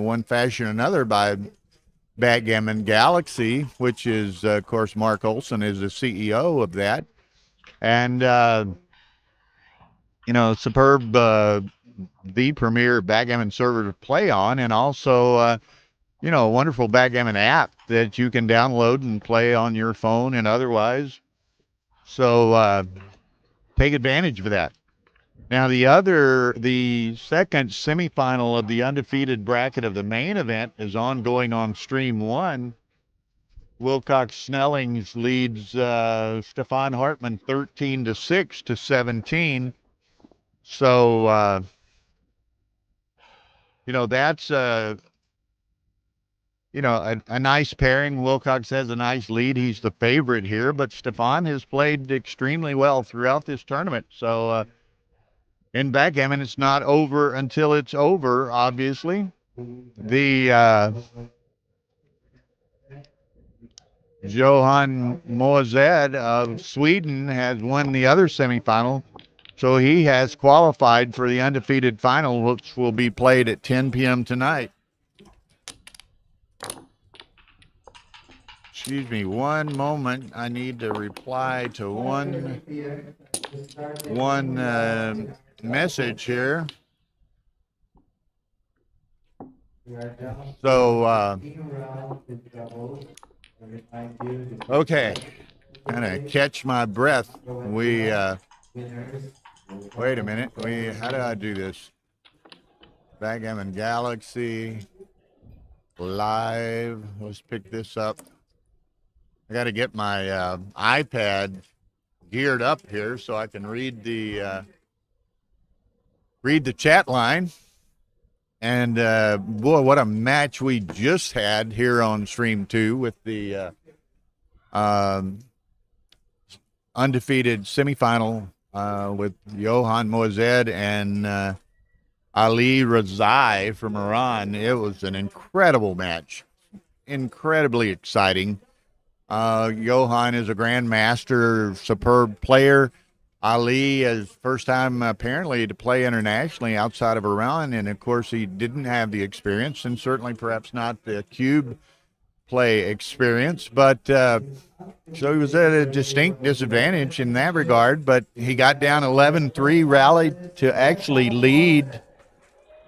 one fashion or another by Backgammon Galaxy, which is, of course, Marc Olsen is the CEO of that. And, superb, the premier backgammon server to play on, and also, a wonderful backgammon app that you can download and play on your phone and otherwise. So take advantage of that. Now, the second semifinal of the undefeated bracket of the main event is ongoing on Stream 1. Wilcox Snellings leads Stefan Hartmann 13-6 to 17. So, that's a nice pairing. Wilcox has a nice lead. He's the favorite here, but Stefan has played extremely well throughout this tournament. So, in backgammon, it's not over until it's over, obviously. The Johan Moazed of Sweden has won the other semifinal, so he has qualified for the undefeated final, which will be played at 10 p.m. tonight. Excuse me, one moment. I need to reply to one message here. So, okay, kind of catch my breath. Wait a minute. How do I do this? Backgammon Galaxy live. Let's pick this up. I got to get my iPad geared up here so I can read the chat line. And boy, what a match we just had here on Stream 2 with the undefeated semifinal with Johan Moazed and Ali Razai from Iran. It was an incredible match, incredibly exciting. Johan is a grandmaster, superb player. Ali is first time apparently to play internationally outside of Iran, and of course he didn't have the experience, and certainly perhaps not the cube play experience, but so he was at a distinct disadvantage in that regard, but he got down 11-3, rallied to actually lead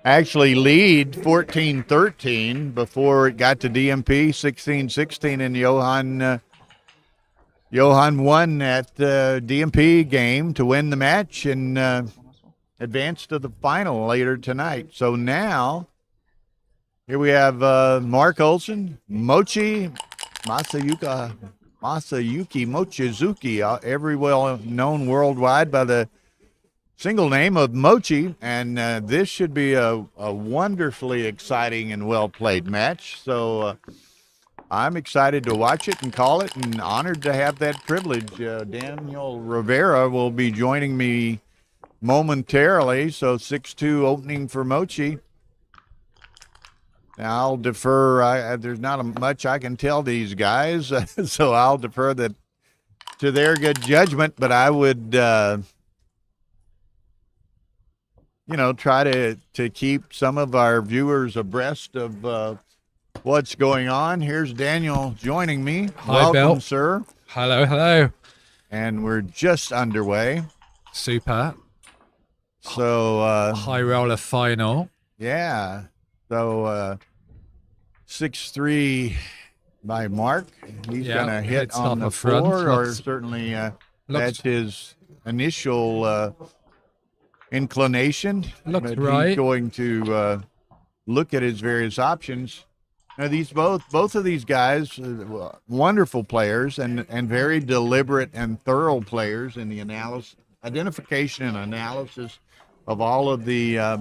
14-13 before it got to DMP 16-16, and Johan won that DMP game to win the match and advance to the final later tonight. So now, here we have Marc Olsen, Mochi, Masayuki Mochizuki, every well known worldwide by the single name of Mochi, and this should be a wonderfully exciting and well-played match. So I'm excited to watch it and call it, and honored to have that privilege. Daniel Rivera will be joining me momentarily, so 6-2 opening for Mochi. Now I'll defer. There's not much I can tell these guys, so I'll defer to their good judgment, but I would try to keep some of our viewers abreast of what's going on. Here's Daniel joining me. Hi, welcome, Bill. Sir. Hello. And we're just underway. Super. So high roller final. Yeah. So 6-3 by Marc. He's gonna hit on the floor, or certainly that's his initial inclination. Looks but right. He's going to look at his various options. Now, both of these guys, wonderful players and very deliberate and thorough players in the identification and analysis of all of the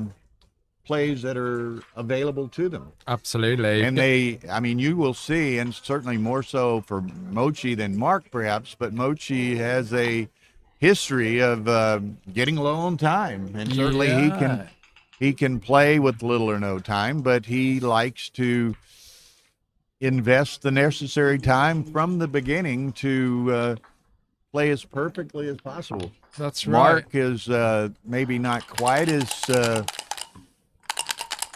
plays that are available to them. Absolutely. And you will see, and certainly more so for Mochi than Marc perhaps, but Mochi has a history of getting low on time, and certainly he can play with little or no time, but he likes to invest the necessary time from the beginning to play as perfectly as possible. That's right. Marc is maybe not quite as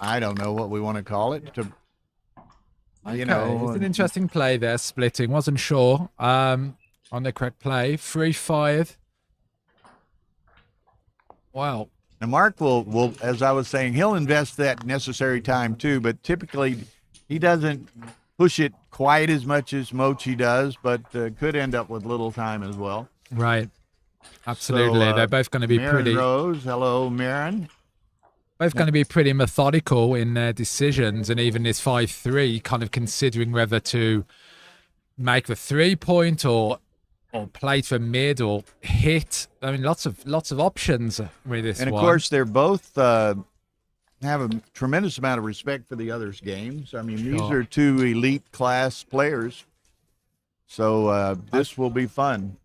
I don't know what we want to call it. To Okay, you know, it's an interesting play there, splitting. Wasn't sure on the correct play. 3-5. Wow. and Mark will, as I was saying, he'll invest that necessary time too. But typically, he doesn't push it quite as much as Mochi does, but could end up with little time as well. Right. Absolutely. So, They're both going to be Marin pretty. Rose, hello, Marin. Both going to be pretty methodical in their decisions, and even this 5-3, kind of considering whether to make the 3-point or play for mid or hit. I mean, lots of options with this And of one. course, they're both have a tremendous amount of respect for the other's games. I mean, these Sure. are two elite class players, so this will be fun.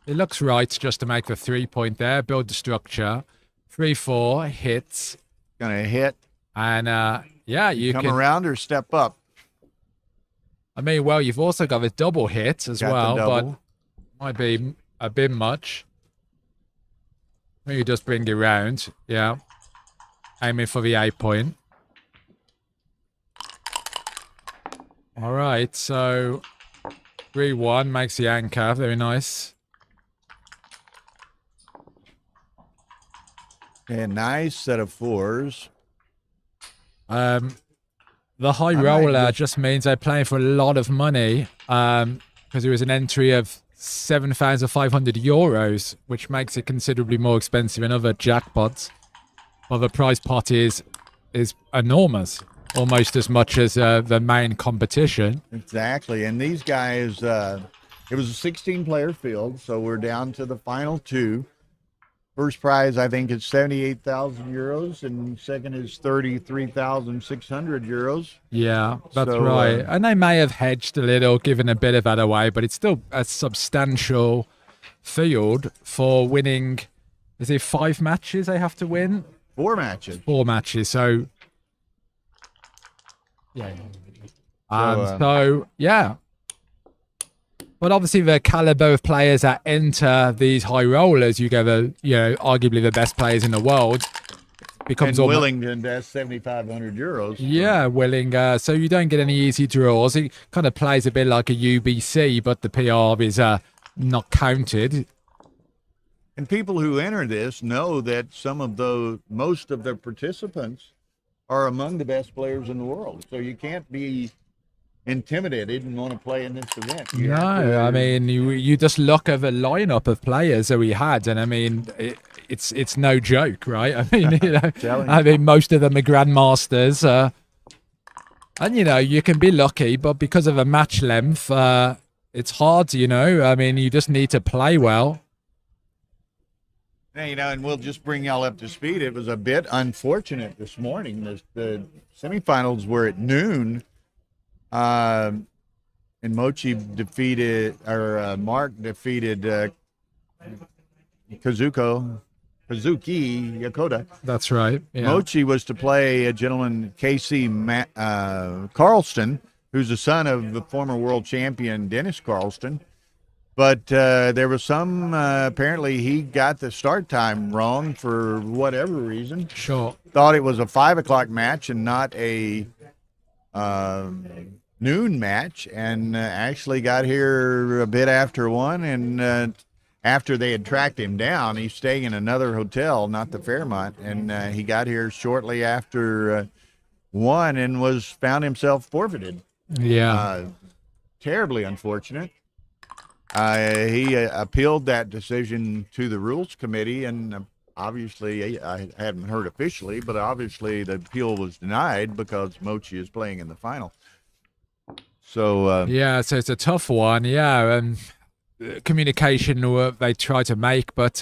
It looks right just to make the 3-point there, build the structure. 3-4 hits, Going to hit, and yeah, you come can. around or step up. I mean, well, you've also got a double hit as Got the well, but double. might be a bit much. Maybe just bring it round. Yeah. Aiming for the 8-point. All right, so 3-1 makes the anchor. Very nice. A nice set of fours. The high might roller just- just means they're playing for a lot of money because there was an entry of 7,500 euros, which makes it considerably more expensive than other jackpots. But the prize pot is enormous, almost as much as the main competition. Exactly. And these guys, it was a 16-player field, so we're down to the final two. First prize, I think, is 78,000 euros, and second is 33,600 euros. Yeah, that's So, right. And they may have hedged a little, given a bit of that away, but it's still a substantial field for winning. Is it 5 matches they have to win? 4 matches. 4 matches. So, yeah. So, So, yeah. But obviously, the caliber of players that enter these high rollers, you get arguably the best players in the world, becomes and almost, willing to invest 7,500 euros. yeah, willing. So you don't get any easy draws. It kind of plays a bit like a UBC, but the PR is not counted. And people who enter this know that most of the participants are among the best players in the world. So you can't be intimidated and want to play in this event. You have to- No, I mean you just look at the lineup of players that we had, and I mean it's no joke, right? I mean Telling I mean most of them are grandmasters, and you can be lucky, but because of the match length, it's hard. I mean you just need to play well. And we'll just bring y'all up to speed. It was a bit unfortunate this morning. The semifinals were at noon. And Mochi defeated, or Marc defeated Kazuki Yakoda. That's right. Yeah. Mochi was to play a gentleman, Casey Carlston, who's the son of the former world champion Dennis Carlston. But there was some, apparently he got the start time wrong for whatever reason. Sure. Thought it was a 5 o'clock match and not a noon match, and actually got here a bit after 1. And after they had tracked him down, he's staying in another hotel, not the Fairmont, and he got here shortly after 1 and found himself forfeited. Yeah. Terribly unfortunate. He appealed that decision to the rules committee, and obviously, I haven't heard officially, but obviously the appeal was denied because Mochi is playing in the final. So Yeah, so it's a tough one. Yeah, and communication they try to make, but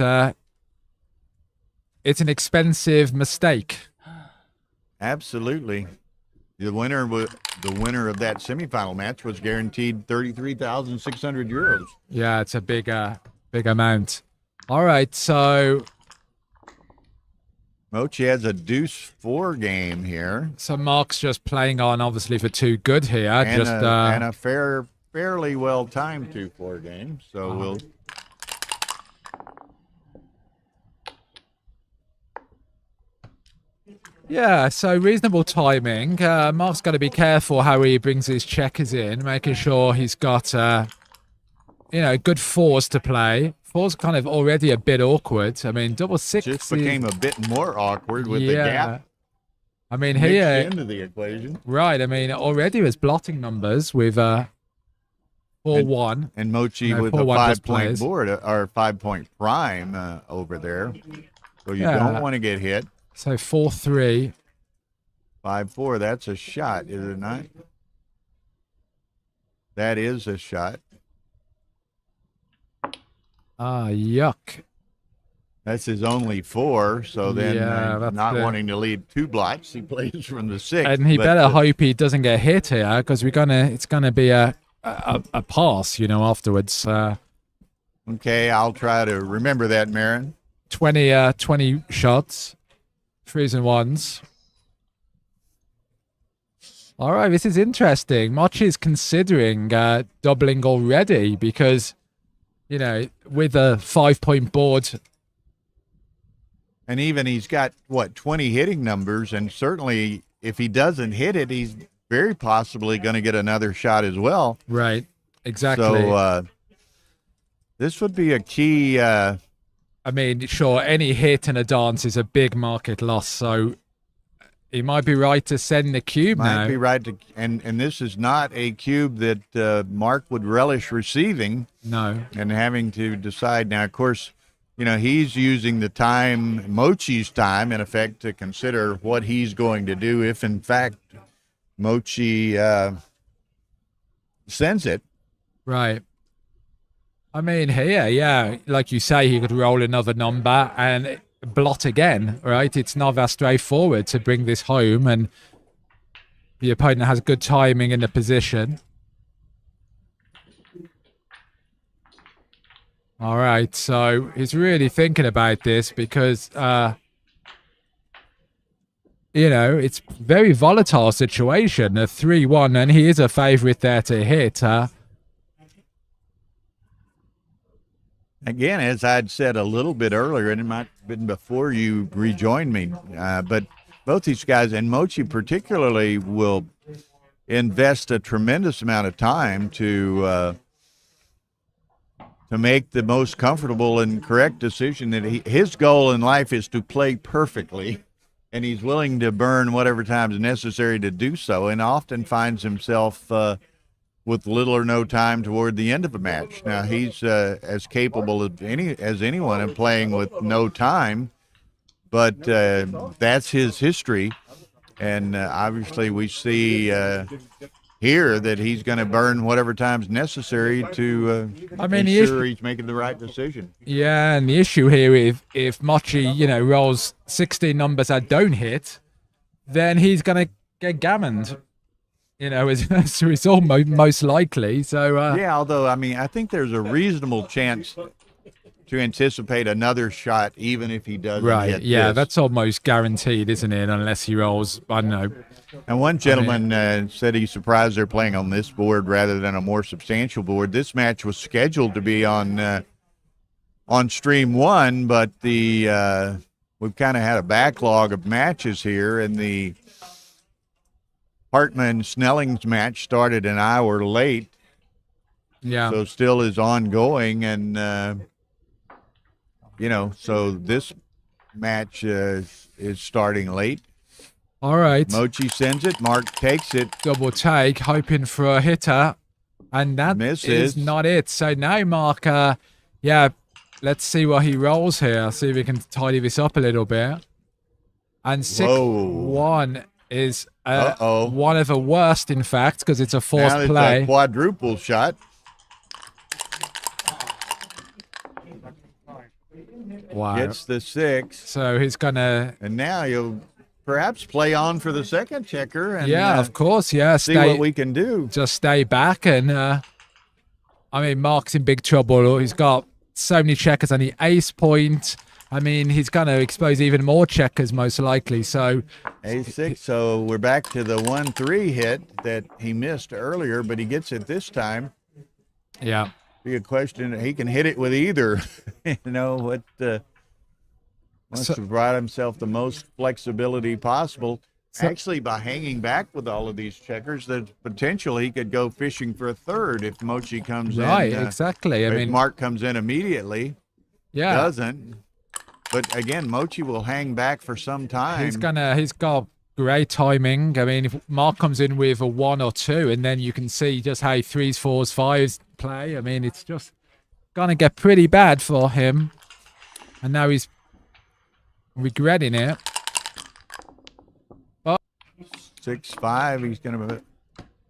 it's an expensive mistake. absolutely, the winner of that semifinal match was guaranteed 33,600 euros. Yeah, it's a big amount. All right, so Mochi has a deuce 4 game here, Marc's just playing on, obviously, for 2 good here. and Just a fairly well timed 2-4 game. So we'll. Yeah, so reasonable timing. Mark's got to be careful how he brings his checkers in, making sure he's got, good fours to play. Fours kind of already a bit awkward. I mean, double six Just became a bit more awkward with the gap. I mean, mixed here into the equation. Right. I mean, already was blotting numbers with 4-1. And Mochi with a 5-point board or 5-point prime over there. So you don't want to get hit. So 4-3. 5-4. That's a shot, is it not? That is a shot. Ah, yuck. That's his only 4, so then not wanting to lead 2 blots, he plays from the 6. And he better hope he doesn't get hit here, because it's gonna be a pass, afterwards. Okay, I'll try to remember that, Marin. 20 shots, 3s and 1s. All right, this is interesting. Mochi is considering doubling already because, with a 5-point board. And even he's got, 20 hitting numbers, and certainly if he doesn't hit it, he's very possibly going to get another shot as well. Right, exactly. So this would be a key. I mean, sure, any hit in a dance is a big market loss, so he might be right to send the cube now. Might be right to, and this is not a cube that Marc would relish receiving. No. And having to decide. Now, of course, he's using the time, Mochi's time, in effect, to consider what he's going to do if, in fact, Mochi sends it. Right. I mean, here, like you say, he could roll another number and blot again, right? It's not that straightforward to bring this home, and the opponent has good timing in the position. All right, so he's really thinking about this because, it's very volatile situation, a 3-1, and he is a favorite there to hit. Again, as I'd said a little bit earlier, and it might have been before you rejoined me, but both these guys, and Mochi particularly, will invest a tremendous amount of time to make the most comfortable and correct decision. That his goal in life is to play perfectly, and he's willing to burn whatever time is necessary to do so, and often finds himself with little or no time toward the end of a match. Now, he's as capable as anyone in playing with no time, but that's his history. And obviously we see here that he's going to burn whatever time's necessary to ensure he's making the right decision. Yeah, and the issue here, if Mochi, rolls 16 numbers that don't hit, then he's going to get gammoned. As a result, most likely. So although I think there's a reasonable chance to anticipate another shot, even if he doesn't. Right? Yeah, this. That's almost guaranteed, isn't it? Unless he rolls, I don't know. And one gentleman said he's surprised they're playing on this board rather than a more substantial board. This match was scheduled to be on stream 1, but we've kind of had a backlog of matches here, and the Hartman-Snelling's match started an hour late. Yeah. So still is ongoing, and, so this match is starting late. All right. Mochi sends it. Marc takes it. Double take, hoping for a hitter, and that is not it. So now Marc, let's see what he rolls here. See if we can tidy this up a little bit. And 6-1 is one of the worst, in fact, because it's a forced play. Now it's a quadruple shot. Wow. Gets the 6. So he's going to... And now you'll perhaps play on for the second checker. And, of course, see what we can do. Just stay back. And, Marc's in big trouble. He's got so many checkers on the ace point. He's going to expose even more checkers, most likely. So A6, so we're back to the 1-3 hit that he missed earlier, but he gets it this time. Yeah. Be a question. He can hit it with either. Wants So- to provide himself the most flexibility possible. So- Actually, by hanging back with all of these checkers, there's potential he could go fishing for a third if Mochi comes Right, in. exactly. I If mean, Marc comes in immediately, yeah, doesn't. But again, Mochi will hang back for some time. he's got great timing. I mean, if Mark comes in with a 1 or 2, and then you can see just how 3s, 4s, 5s play. I mean, it's just gonna get pretty bad for him. And now he's regretting it. 6-5. He's going to.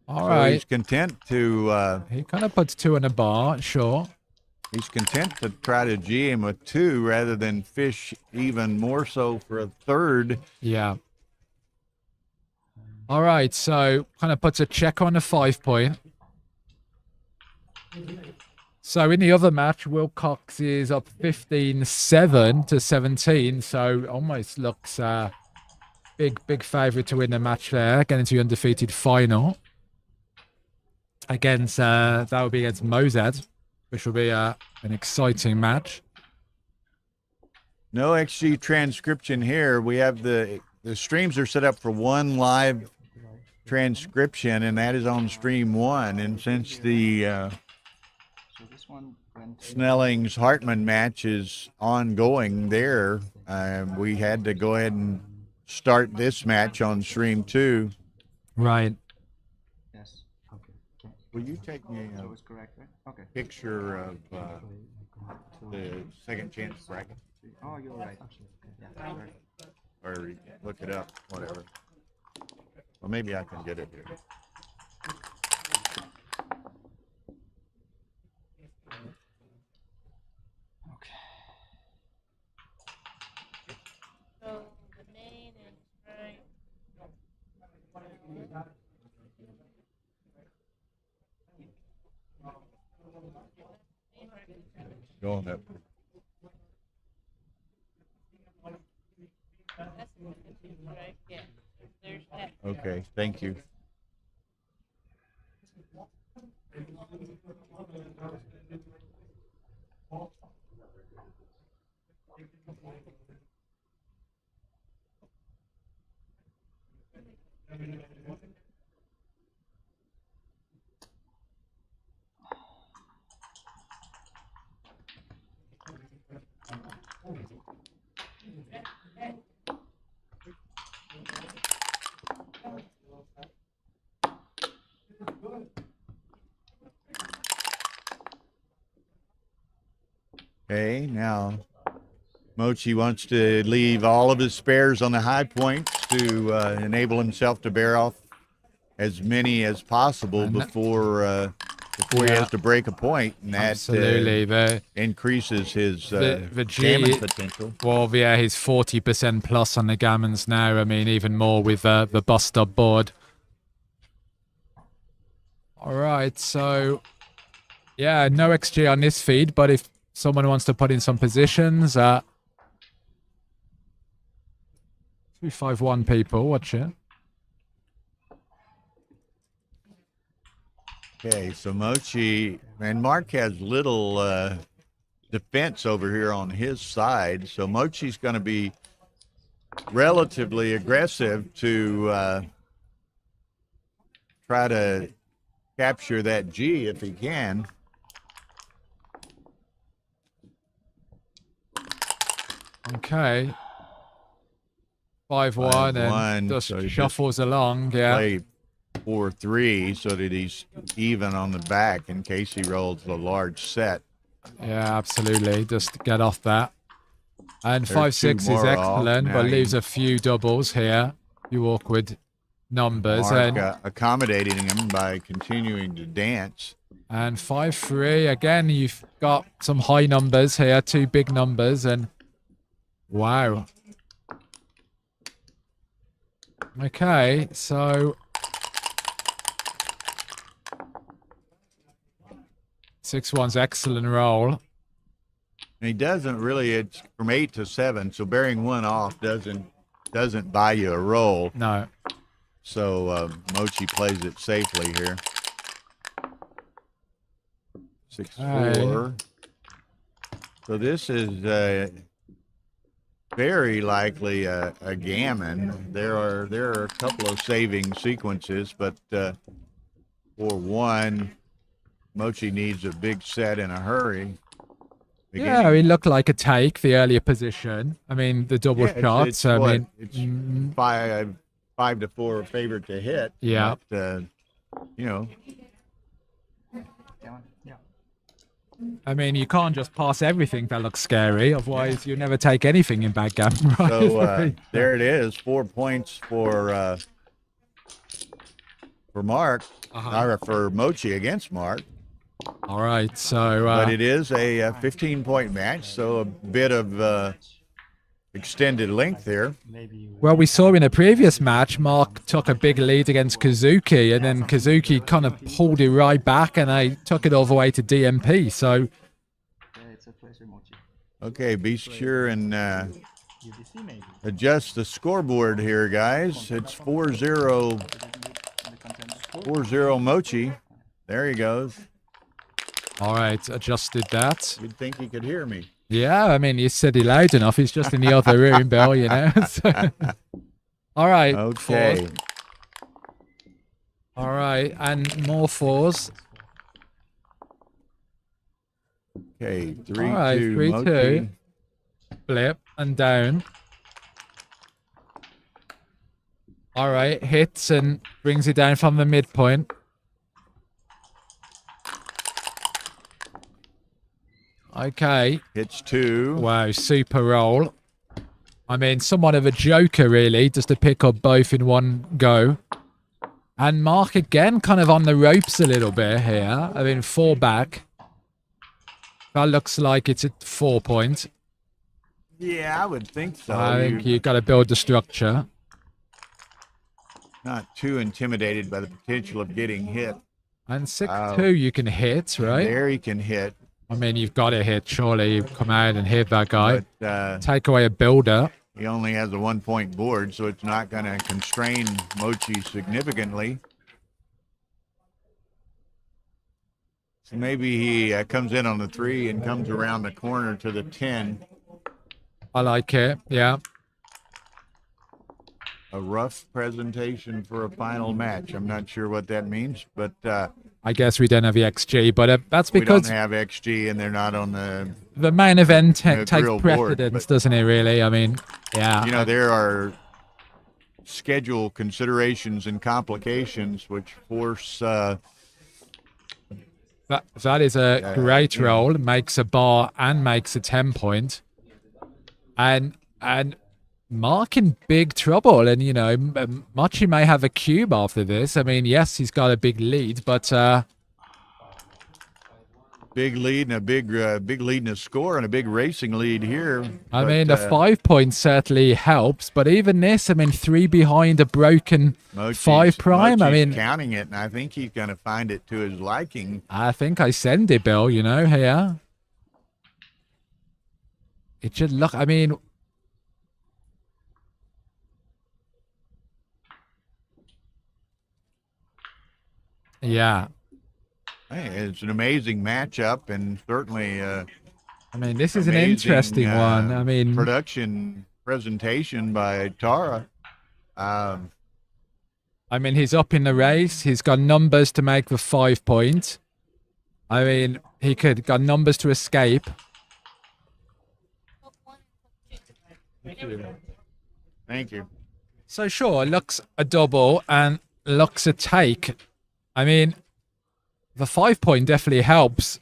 All So right. he's content to. He kind of puts 2 in a bar, sure. He's content to try to G him with 2 rather than fish even more so for a third. Yeah. All right, so kind of puts a check on the 5 point. So in the other match, Wilcox is up 15-7 to 17. So almost looks big favourite to win the match there, getting to the undefeated final. Against that would be against Mozad, which will be an exciting match. No XG transcription here. We have the streams are set up for 1 live transcription, and that is on stream 1. And since the So this one went Snelling's Hartman match is ongoing there, we had to go ahead and start this match on stream 2. Right. yes. Okay. Will you take me So a it's correct, right? Okay. picture of the second chance bracket, Oh, you're right. Yeah, correct. or look it up, whatever? Well, maybe I can get it here. Okay. So the main is right. Go on up. That's right. Yeah. There's that. Okay, thank you. Okay, now Mochi wants to leave all of his spares on the high points to enable himself to bear off as many as possible And before he has to break a point, and that Absolutely. increases his the G- gammon potential. Well, yeah, he's 40% plus on the gammons now. I mean, even more with the bust up board. All right, so yeah, no XG on this feed, but if someone wants to put in some positions, 251 people, watch it. Okay, so Mochi and Marc has little defense over here on his side, so Mochi's going to be relatively aggressive to try to capture that G if he can. Okay. 5-1 and 5-1, just so he just shuffles along, yeah. Play 4-3 so that he's even on the back in case he rolls a large set. Yeah, absolutely. Just get off that. And There's 5-6 is two more off. excellent, Now but he- leaves a few doubles here. Few awkward numbers. Marc And accommodating him by continuing to dance. and 5-3 again. You've got some high numbers here, 2 big numbers, and wow. Okay, so 6-1's excellent roll. And he doesn't really. It's from 8 to 7, so bearing one off doesn't buy you a roll. No. So Mochi plays it safely here. 6-4. So this is very likely a gammon. There are a couple of saving sequences, but for one, Mochi needs a big set in a hurry. Yeah, it looked like a take, the earlier position. I mean, the double Yeah, shots. it's I what, mean, it's 5-4 favorite to hit. Yeah. But, you know, That one? Yeah. I mean, you can't just pass everything that looks scary. Otherwise, you never take anything in backgammon, right? so there it is. 4 points for Marc, or for Mochi against Marc. All right, so But it is a 15-point match, so a bit of extended length there. Maybe. well, we saw in a previous match, Marc took a big lead against Kazuki, and then Kazuki kind of pulled it right back, and they took it all the way to DMP. So Yeah, it's a pleasure, Mochi. Okay, be sure and UDC maybe. adjust the scoreboard here, guys. It's 4-0, The contender. 4-0 Mochi. There he goes. all right, adjusted that. You'd think he could hear me. Yeah, I mean, you said he loud enough. He's just in the other room, Bill, you know. So- all right. Okay. Fours. All right, and more fours. Okay, 3-2 All right, 3-2. Mochi. Flip and down. All right, hits and brings it down from the midpoint. Okay. Hits 2. Wow, super roll. I mean, somewhat of a joker, really, just to pick up both in one go. And Marc again, kind of on the ropes a little bit here. I mean, 4 back. That looks like it's at 4 points. Yeah, I would think so. I think You're you've got to build the structure. not too intimidated by the potential of getting hit. And 6-2 you can hit, right? There he can hit. I mean, you've got to hit. Surely you come out and hit that guy. But Take away a builder. he only has a 1-point board, so it's not going to constrain Mochi significantly. So maybe he comes in on the 3 and comes around the corner to the 10. I like it. Yeah. A rough presentation for a final match. I'm not sure what that means, but I guess we don't have the XG, but that's we don't because have XG and they're not on the main event the takes grill board, precedence, but- doesn't it, really? I mean, yeah. you know, there are schedule considerations and complications which force That is a great yeah. roll. Makes a bar and makes a 10-point. And Marc in big trouble. And, you know, Mochi may have a cube after this. I mean, yes, he's got a big lead, but big lead and a big lead in a score and a big racing lead here. I But, mean, a 5 point certainly helps. But even this, I mean, 3 behind a broken Mochi's- 5 prime. I Mochi's mean, counting it, and I think he's going to find it to his liking. I think I send it, Bill, you know, here. It should look, I mean, yeah. Hey, it's an amazing matchup, and certainly I mean, this is an amazing, interesting one. I mean, production presentation by Tara. I mean, he's up in the race. He's got numbers to make the 5 point. I mean, he could got numbers to escape. Thank you. So sure, looks a double and looks a take. I mean, the 5 point definitely helps.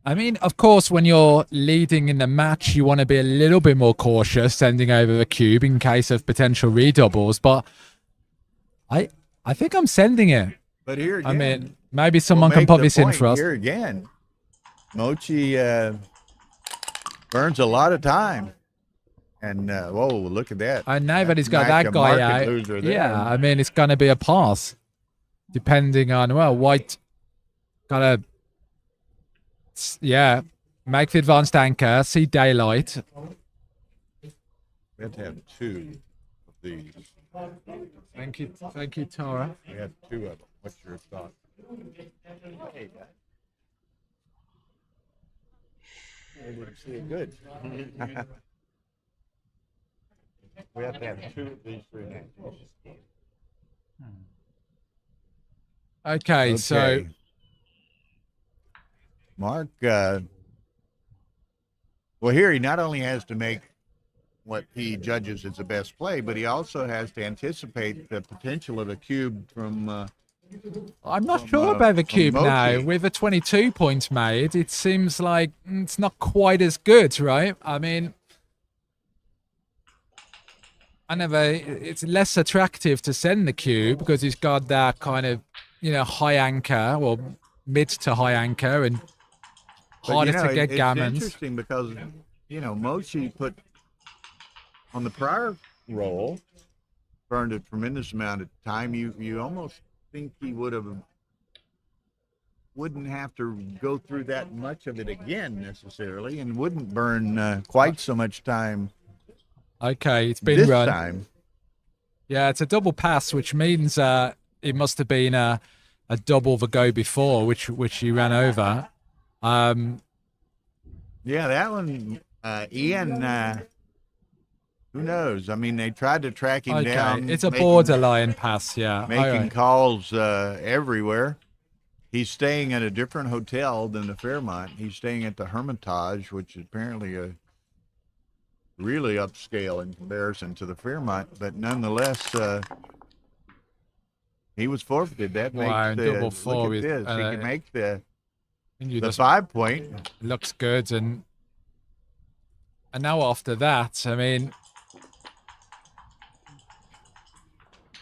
I mean, of course, when you're leading in the match, you want to be a little bit more cautious sending over the cube in case of potential redoubles. But I think I'm sending it. But here again, I mean, maybe someone we'll can make pop the this in point for us. Here again, Mochi burns a lot of time. And, whoa, look at that. I know that he's got That's that a guy market out. loser there. Yeah, I mean, it's going to be a pass. Depending on, well, white got to, yeah, make the advanced anchor, see daylight. We have to have 2 of these. Thank you, Tara. We have 2 of them. What's your thought? I didn't see it good. We have to have 2 of these 3 matches. Okay, so Okay. Mark, well, here he not only has to make what he judges as the best play, but he also has to anticipate the potential of a cube from I'm not from, sure about the from cube now. Mochi. With the 22 points made, it seems like it's not quite as good, right? I mean, it's less attractive to send the cube because he's got that kind of, high anchor or mid to high anchor and But harder to get it's gammons. interesting because Mochi put on the prior roll burned a tremendous amount of time. You almost think he wouldn't have to go through that much of it again necessarily, and wouldn't burn quite so much time Okay, it's been this run. time. Yeah, it's a double pass, which means it must have been a double the go before, which he ran over. Yeah, that one, Ian. Who knows? I mean, they tried to track him Okay, down. it's a borderline pass, yeah. Making Alright. calls everywhere. He's staying at a different hotel than the Fairmont. He's staying at the Hermitage, which is apparently a really upscale in comparison to the Fairmont. But nonetheless, he was forfeited. That Wow, makes double look four at with, this. He can make the You the just 5 point. looks good, and now after that, I mean,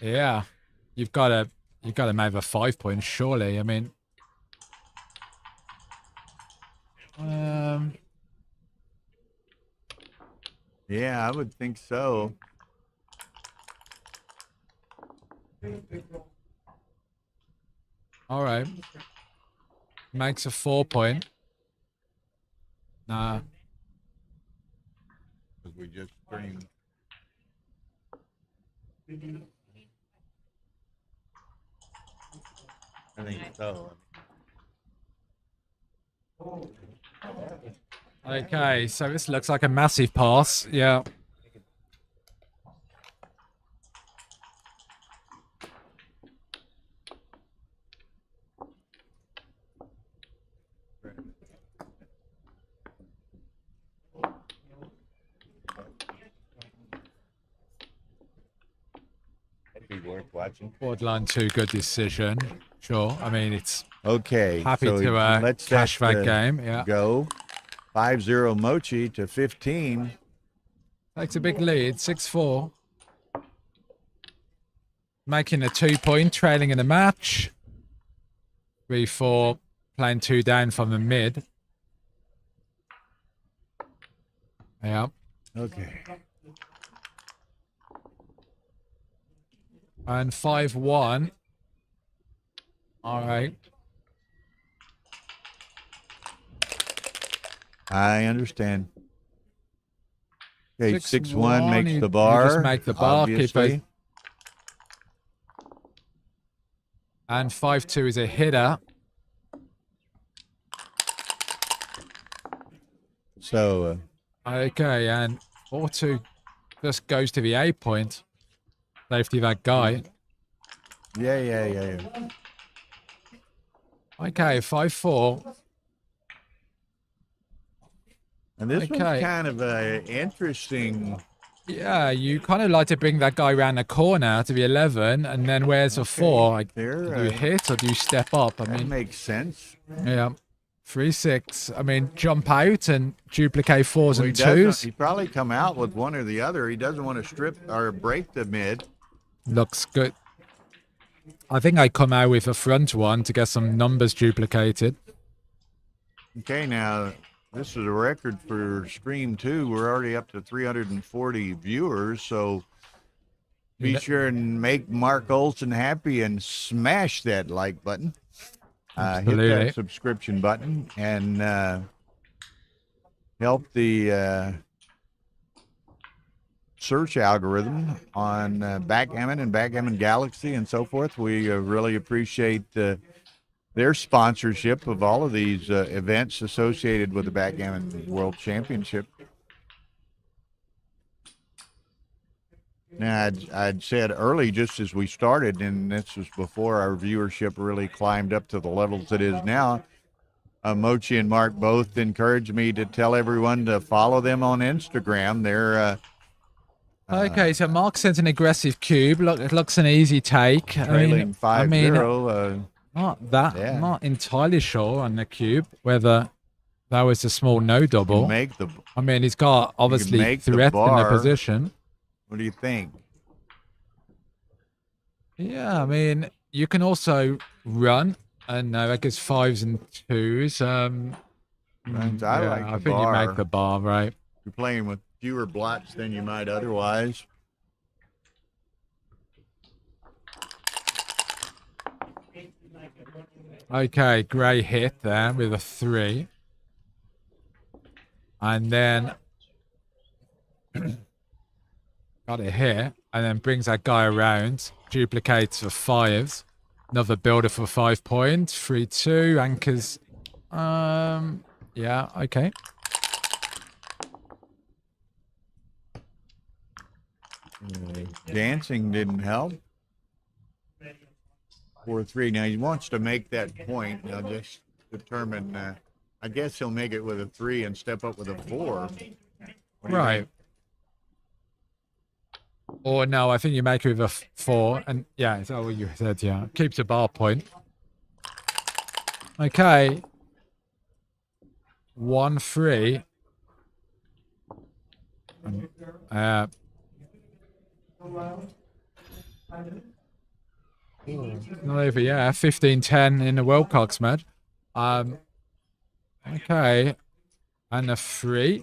yeah, you've got to make a 5 point, surely. I mean, Yeah, I would think so. all right, makes a 4 point. Nah, Because we just streamed. I think so. okay, so this looks like a massive pass. Yeah. That'd be worth watching. Borderline 2, good decision. Sure. I mean, it's Okay, happy so to let's cash set that the game. Yeah. Go 5-0 Mochi to 15. Takes a big lead, 6-4. Making a 2 point, trailing in the match. 3-4, playing 2 down from the mid. Yeah. Okay. And 5-1. All right. I understand. Okay, 6-1 6-1, makes you the bar. just make the bar, keep obviously. it. And 5-2 is a hitter. So, Okay, and 4-2 just goes to the 8 point. Safety that guy. yeah. Okay, 5-4. And this one's Okay. kind of interesting. Yeah, you kind of like to bring that guy around the corner to the 11, and then where's a 4? Like, There, do you hit or do you step up? I that mean, makes sense. yeah. 3-6. I mean, jump out and duplicate 4s Well, he and doesn't- 2s. He'd probably come out with one or the other. He doesn't want to strip or break the mid. Looks good. I think I come out with a front one to get some numbers duplicated. Okay, now this is a record for Stream 2. We're already up to 340 viewers, so be Yeah. sure and make Marc Olsen happy and smash that like button. Hit Absolutely. that subscription button and help the search algorithm on Backgammon and Backgammon Galaxy and so forth. We really appreciate their sponsorship of all of these events associated with the Backgammon World Championship. Now, I'd said early, just as we started, and this was before our viewership really climbed up to the levels it is now, Mochi and Marc both encouraged me to tell everyone to follow them on Instagram. They're Okay, so Marc sent an aggressive cube. Look, it looks an easy take. trailing 5-0. Not entirely sure on the cube whether that was a small no double. Make the. I mean, he's got obviously make the threat in the bar. position. What do you think? Yeah, I mean, you can also run, and I guess 5s and 2s. I think you make the bar, right? You're playing with fewer blots than you might otherwise. Okay, great hit there with a 3. And then got it here, and then brings that guy around, duplicates for 5s. Another builder for 5 points, 3-2, anchors. Yeah, okay. Dancing didn't help. 4-3. Now he wants to make that point. Now just determine. I guess he'll make it with a 3 and step up with a 4. What do you Right. think? Or no, I think you make it with a 4, and yeah, is that what you said? Yeah, keeps a bar point. Okay. 1-3. Not over, yeah. 15-10 in the Wilcox match. Okay. And a 3.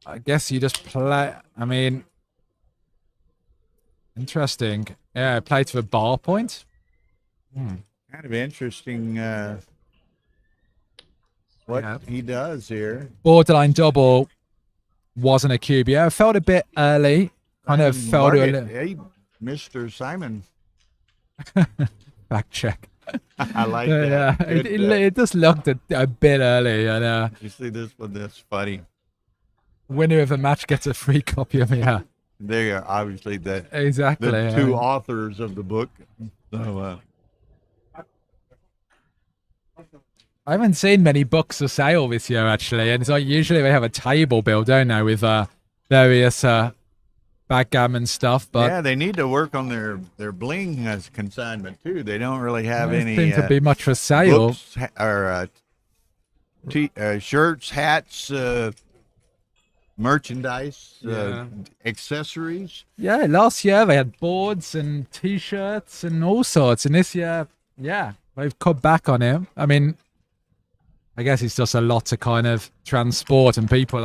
I guess you just play. I mean, interesting. Yeah, play to a bar point. Kind of interesting what he does here. Borderline double wasn't a cube. Yeah, it felt a bit early. Kind of felt a little. Hey, Mr. Simon. Back check. I like Yeah, that. it just looked a bit early. And You see this one? That's funny. winner of the match gets a free copy of it. Yeah, They are obviously exactly. the two authors of the book. So I haven't seen many books for sale this year, actually. And it's like usually they have a table build, don't they, with various backgammon stuff. But yeah, they need to work on their bling as consignment too. They don't really have there any seems to be much for sale. books or shirts, hats, merchandise, Yeah. accessories. Yeah, last year they had boards and T-shirts and all sorts. And this year, yeah, they've cut back on him. I mean, I guess it's just a lot to kind of transport, and people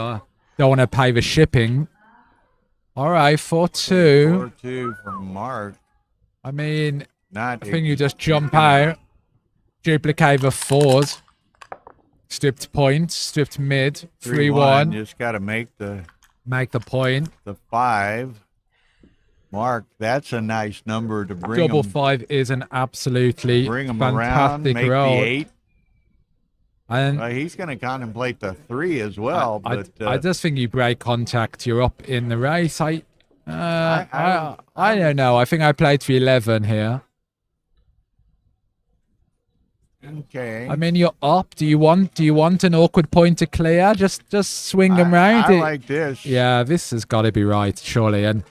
don't want to pay the shipping. All right, 4-2. 4-2 from Marc. I mean, Not I think you just jump out, duplicate the 4s, stripped point, stripped mid, 3-1, Just got to make the point. 5. Marc, that's a nice number to bring Double him, 5 is an absolutely bring him around, fantastic make roll. the 8. And He's going to contemplate the 3 as well. I just think you break contact, you're up in the race. I don't know. I think I played for 11 here. Okay. I mean, you're up. Do you want an awkward point to clear? Just swing them round. I like this. Yeah, this has got to be right, surely. And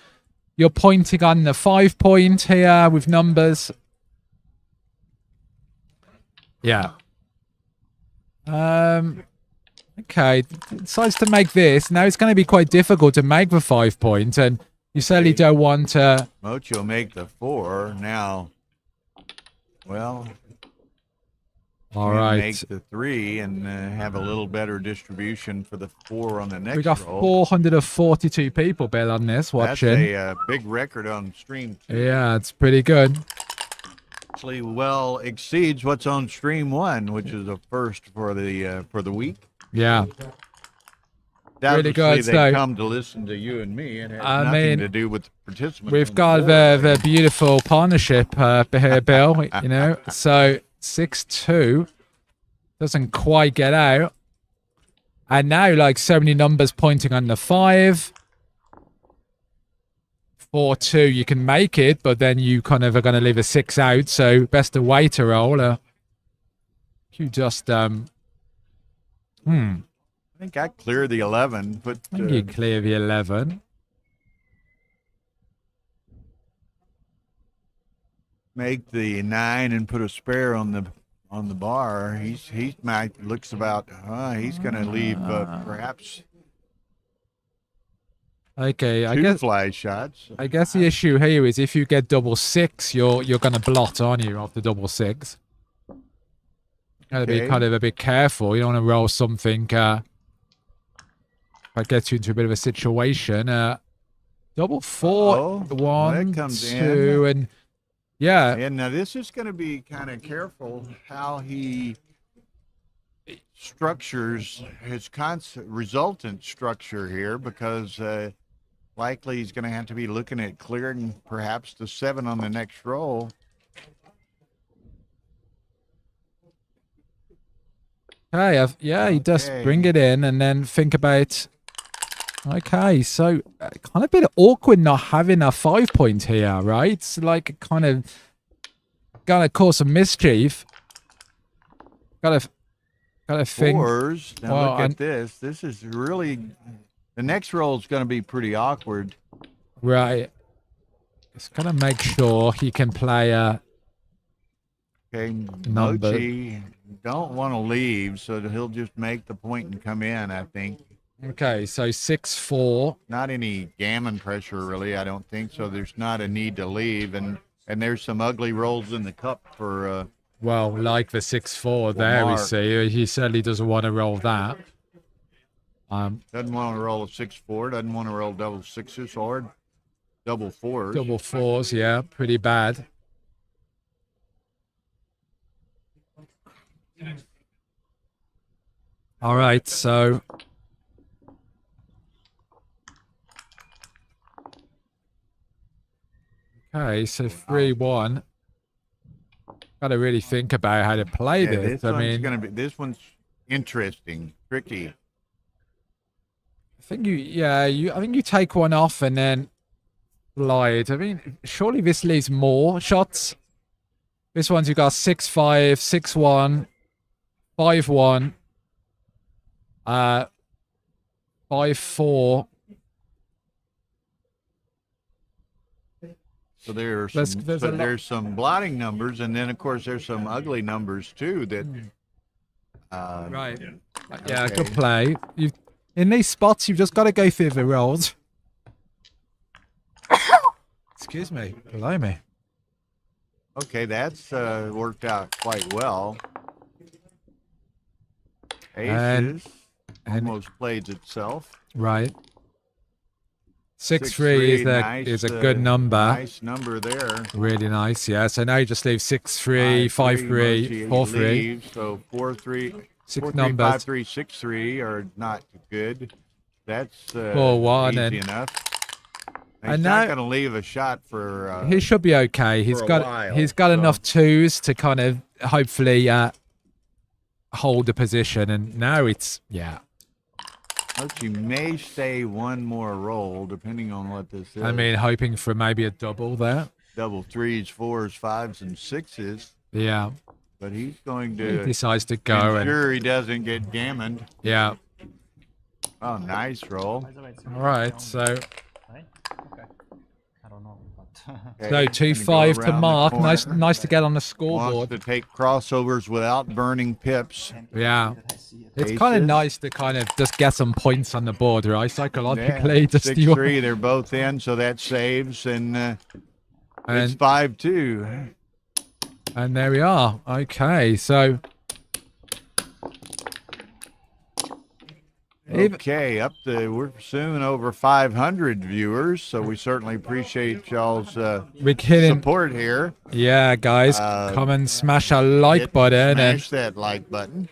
you're pointing on the 5 point here with numbers. Yeah. Okay, decides to make this. Now it's going to be quite difficult to make the 5 point, and you certainly don't want to. Mochi will make the 4 now. Well, All and right, make the 3 and have a little better distribution for the 4 on the next we got roll. 442 people, Bill, on this watching. That's a big record on stream. Yeah, it's pretty good. Actually, well exceeds what's on stream 1, which is a first for the week. Yeah, Obviously, good, they so- come to listen to you and me. It has I nothing mean, to do with the participants. we've on got board. the beautiful partnership here, Bill. You know, so 6-2. Doesn't quite get out. And now, like, so many numbers pointing on the 5. 4-2, you can make it, but then you kind of are going to leave a 6 out. So best to wait a roll. You just I think I clear the 11. Put I think you clear the 11. make the 9 and put a spare on the bar. He might looks about. He's going to leave perhaps Okay, I 2 guess fly shots. I guess the issue here is if you get double 6, you're going to blot, aren't you, off the double 6? Gotta be Okay. kind of a bit careful. You don't want to roll something that gets you into a bit of a situation. Double 4, Uh-oh. Well, 1, that comes 2, and yeah, And now this is going to be kind of careful how he structures his resultant structure here, because likely he's going to have to be looking at clearing perhaps the 7 on the next roll. hey, yeah, he does Okay. bring it in and then think about. Okay, so kind of a bit awkward not having a 5 point here, right? It's like kind of gonna cause some mischief. Gotta think. 4s. Now Well, look at this. This is really, the next roll is going to be pretty awkward. Right. Just gotta make sure he can play Okay, Number. Mochi don't want to leave, so that he'll just make the point and come in, I think. okay, so 6-4. Not any gammon pressure, really, I don't think. So there's not a need to leave. And there's some ugly rolls in the cup for Well, like the 6-4 there, we Marc. see. He certainly doesn't want to roll that. doesn't want to roll a 6-4, doesn't want to roll double 6s or double 4s. Double 4s, yeah, pretty bad. All right, so okay, so 3-1. Got to really think about how to play Yeah, this. I mean, this one's interesting, tricky. I think I think you take one off and then slide. I mean, surely this leaves more shots. This one's you got 6-5, 6-1, 5-1, 5-4. So there's There's a lot- there's some blotting numbers, and then of course there's some ugly numbers too. That Right. Yeah, Okay. good play. You in these spots, you've just got to go through the rolls. Excuse me. Below me. Okay, that's worked out quite well. And- Aces and- almost plays itself. Right. 6-3 is a good number. Nice number there. Really nice, yeah. So now you just leave 6-3, 5-3, Mochi 4-3. leaves, So 4-3, 6 4-3, numbers. 5-3, 6-3 are not good. That's 4-1 easy and- enough. and He's now- not going to leave a shot for. He should be okay. He's for a got while, he's got so- enough 2s to kind of hopefully hold the position. And now it's Mochi may stay one more roll, depending on what this is. I mean, hoping for maybe a double there. double 3s, 4s, 5s, and 6s. Yeah. But he's going He to decides to go and ensure he doesn't get gammoned. yeah. Oh, nice roll. By the way, it's All right. So right? Okay. I don't know, but Okay, so gonna 2-5 go to around the Marc. Nice corner. to get on the Wants scoreboard. to take crossovers without burning pips. Yeah. that I see it. It's kind of Aces. nice to kind of just get some points on the board, right? Yeah, Psychologically, just 6-3, they're both in, so that saves, and it's and 5-2. and there we are. Okay, so even, Okay, we're soon over 500 viewers, so we certainly appreciate y'all's we're kidding. support here. Yeah, guys, come and smash a like button, and Smash that like button.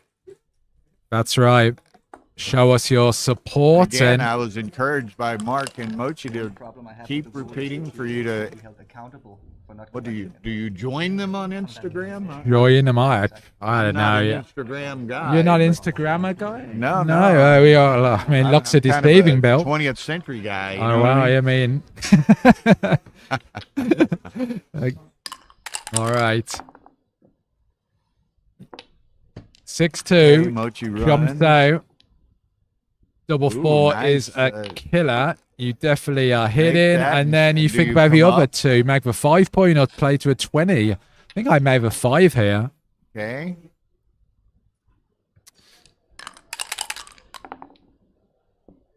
that's right. show us your support. Again, And I was encouraged by Marc and Mochi to problem I have keep with the source repeating code for is you to. be held accountable for not What do you correcting join them on Instagram? join them. I I'm don't not know. an Yeah. Instagram guy. You're not but- Instagrammer guy? No, No, we are. I mean, lots of kind deceiving, a Bill. 20th century guy. You Oh, know what wow. I mean? I mean. All right. 6-2. Hey, Mochi Jumps running. out. Double Ooh, four nice, is a killer. You definitely are Make hitting, that and then you do think you about the come other up? two. Make the 5 point or play to a 20. I think I made a 5 here. Okay.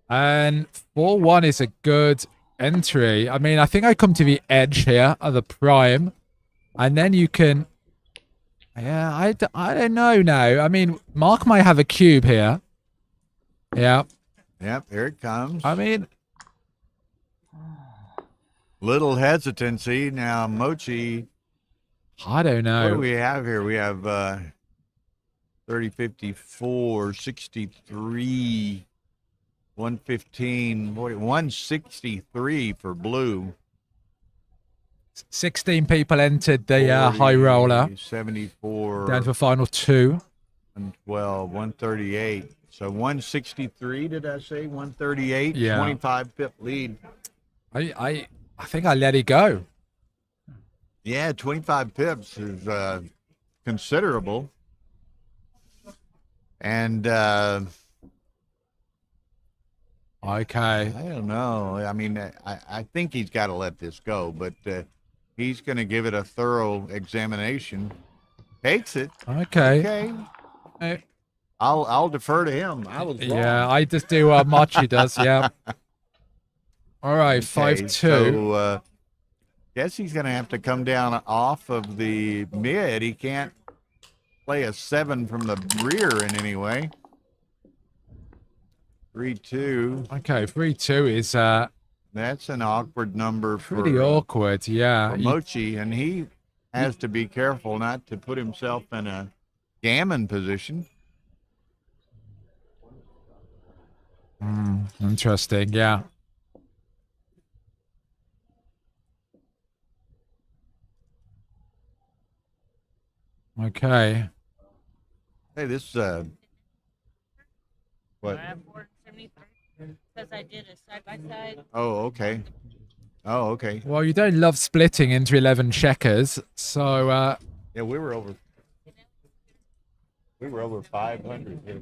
And 4-1 is a good entry. I mean, I think I come to the edge here of the prime, and then you can. Yeah, I don't know now. I mean, Marc might have a cube here. Yeah. Yep, here it comes. I mean, Little hesitancy. Now, Mochi, I don't what do know. we have here? We have 30, 54, 63, 115, 163 for blue. 16 people entered the high roller. 74, Down to the final 2. 112, 138. So 163, did I say? 138, Yeah. 25 pip lead. I think I let it go. Yeah, 25 pips is considerable. And Okay. I don't know. I mean, I think he's got to let this go, but he's going to give it a thorough examination. Takes it. Okay. Okay. Uh, I'll defer to him. I was wrong. Yeah, I just do what Mochi does. Yeah. All right, Okay, 5-2. So guess he's going to have to come down off of the mid. He can't play a 7 from the rear in any way. 3-2. Okay, 3-2 is That's an awkward number pretty for awkward. Yeah. for Mochi, and he has to be careful not to put himself in a gammon position. Interesting. Yeah. Okay. Hey, this what? I have 473 because I did a side by side. Oh, okay. Oh, okay. Well, you don't love splitting into 11 checkers, so Yeah, we were over 500 here.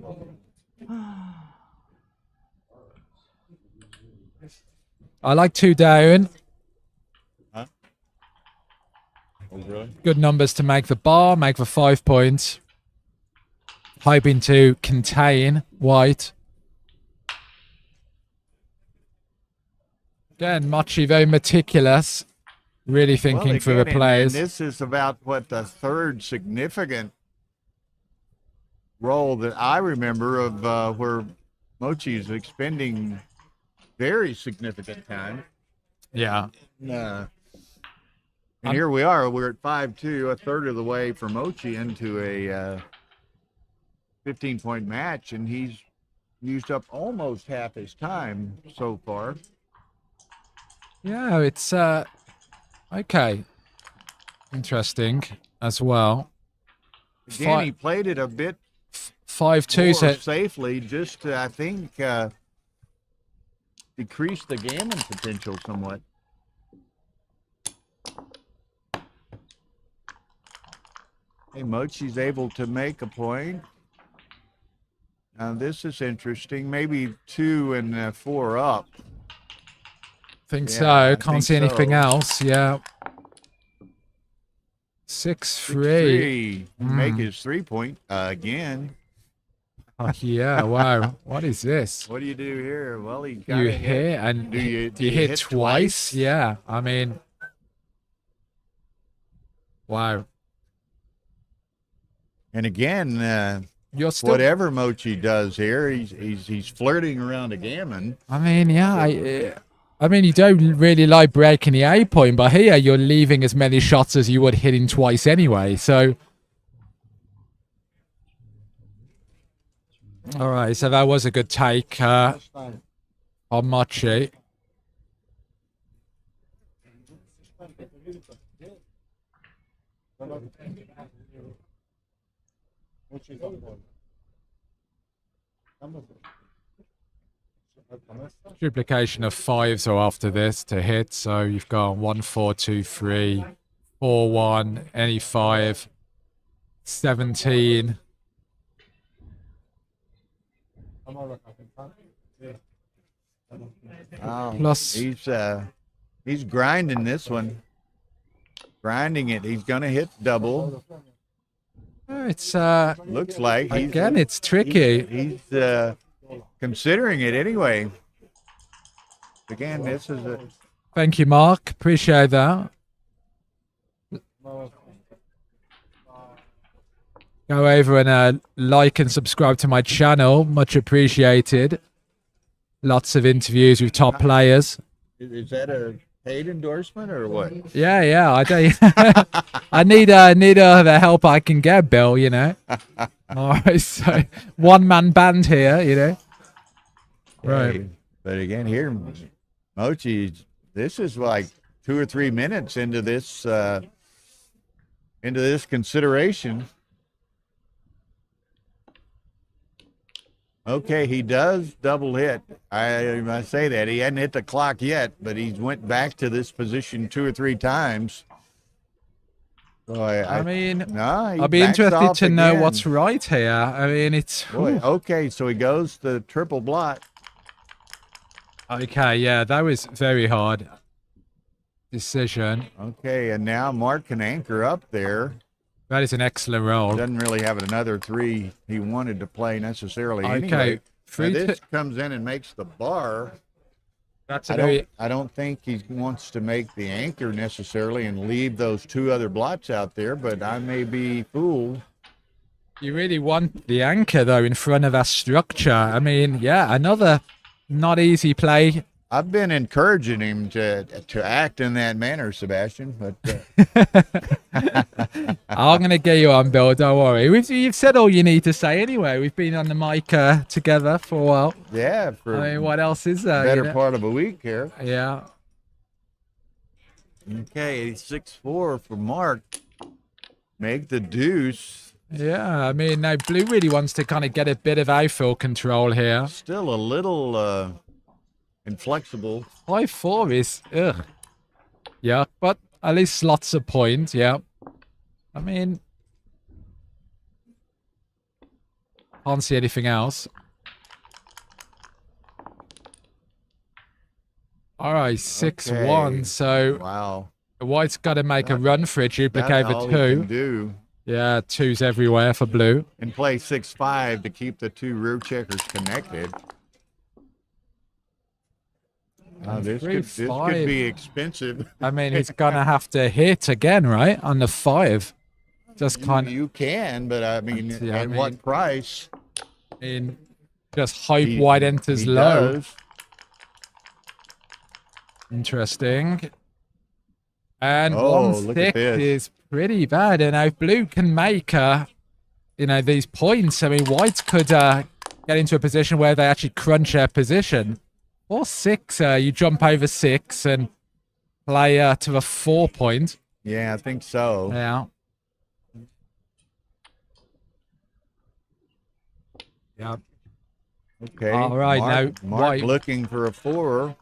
I like 2 down. Huh? Oh, really? Good numbers to make the bar, make the 5 points. Hoping to contain white. Again, Mochi very meticulous. Really thinking Well, for the again, and players. this is about what the third significant role that I remember of where Mochi is expending very significant time. Yeah. And here we are. We're at 5-2, a third of the way for Mochi into a 15-point match, and he's used up almost half his time so far. Yeah, it's okay. Interesting as well. Again, he played it a bit 5-2 more so safely, just to, I think, decrease the gammon potential somewhat. Hey, Mochi's able to make a point. Now, this is interesting. Maybe 2 and 4 up. think Yeah, so. I Can't think see anything so. else. Yeah. 6-3. Make his 3-point again. Oh, yeah, wow. What is this? What do you do here? Well, he got You it hit and Do you hit twice? Yeah, I mean, wow. And again, You're still. whatever Mochi does here, he's flirting around a gammon. I mean, yeah. I mean, you don't really like breaking the A point, but here you're leaving as many shots as you would hitting twice anyway. So All right, so that was a good take on Mochi. Duplication of 5s or after this to hit, so you've got 1, 4, 2, 3, 4, 1, any 5, 17. Oh, Plus- he's grinding this one. Grinding it. He's gonna hit double. It's Looks like he's again, it's tricky. He's considering it anyway. Again, this is a Thank you, Marc. Appreciate that. Go over and like and subscribe to my channel. Much appreciated. Lots of interviews with top players. is that a paid endorsement or what? Yeah. I don't. I need the help I can get, Bill. You know. All right, so one-man band here. You know. Right. Hey, but again, here, Mochi, this is like 2 or 3 minutes into this consideration. Okay, he does double hit. I say that he hadn't hit the clock yet, but he's went back to this position 2 or 3 times. So I mean, no, he I'll be backs interested off to know again. what's right here. I mean, it's Boy, okay, so he goes the triple blot. okay. Yeah, that was very hard decision. Okay, and now Marc can anchor up there. That is an excellent roll. Doesn't really have another 3 he wanted to play necessarily. Okay, Anyway, now 3 this to, comes in and makes the bar. that's a very I don't think he wants to make the anchor necessarily and leave those 2 other blots out there, but I may be fooled. You really want the anchor though in front of that structure. I mean, yeah, another not easy play. I've been encouraging him to act in that manner, Sebastian, but I'm gonna get you on, Bill. Don't worry. You've said all you need to say anyway. We've been on the mic together for a while. yeah, for I mean, what else is there? better part of a week here. Yeah. Okay, 6-4 for Marc. Make the deuce. Yeah, I mean, now Blue really wants to kind of get a bit of outfield control here. Still a little inflexible. 5-4 is, ugh. Yeah, but at least lots of points, yeah. I mean, can't see anything else. All right, 6-1. Okay. So Wow. White's got to make a run for it, duplicate That's the all he can 2. do. Yeah, 2s everywhere for Blue. And play 6-5 to keep the 2 rear checkers connected. This could be expensive. I mean, he's gonna have to hit again, right? On the 5. Just kind of You can, but I mean, Yeah, I at mean- what price? in just hope He- White enters he low. does. Interesting. And Oh, look at 1-6 this. is pretty bad. And now Blue can make these points. I mean, White could get into a position where they actually crunch their position. Or 6, you jump over 6 and play to the 4 point. Yeah, I think so. Yeah. Yeah. Okay. All right, Marc, now, Marc White- looking for a 4.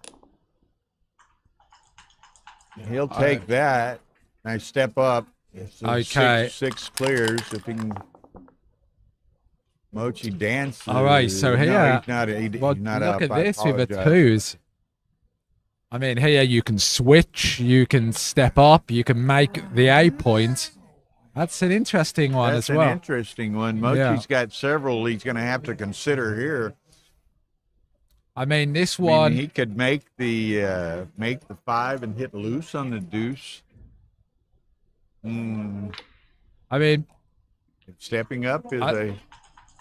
He'll take that. Nice step up. So Okay. 6 clears if he can. Mochi dances. All right, so here- No, he's not, Well, he's not look up. at I this with the apologize. 2s. I mean, here you can switch, you can step up, you can make the A point. That's an interesting one That's as well. an interesting one. Mochi's got several he's going to have to consider here. I mean, this I mean, one, he could make the 5 and hit loose on the deuce. I mean, Stepping up is a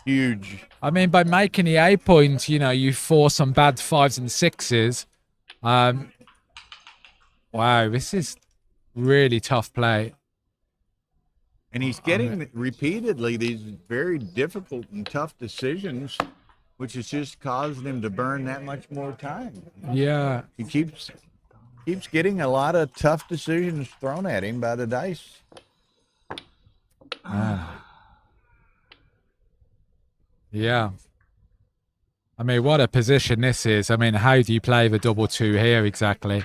huge. by making the A point, you force some bad 5s and 6s. Wow, this is really tough play. And he's getting repeatedly these very difficult and tough decisions, which is just causing him to burn that much more time. Yeah. He keeps getting a lot of tough decisions thrown at him by the dice. Yeah. I mean, what a position this is. I mean, how do you play the double 2 here exactly?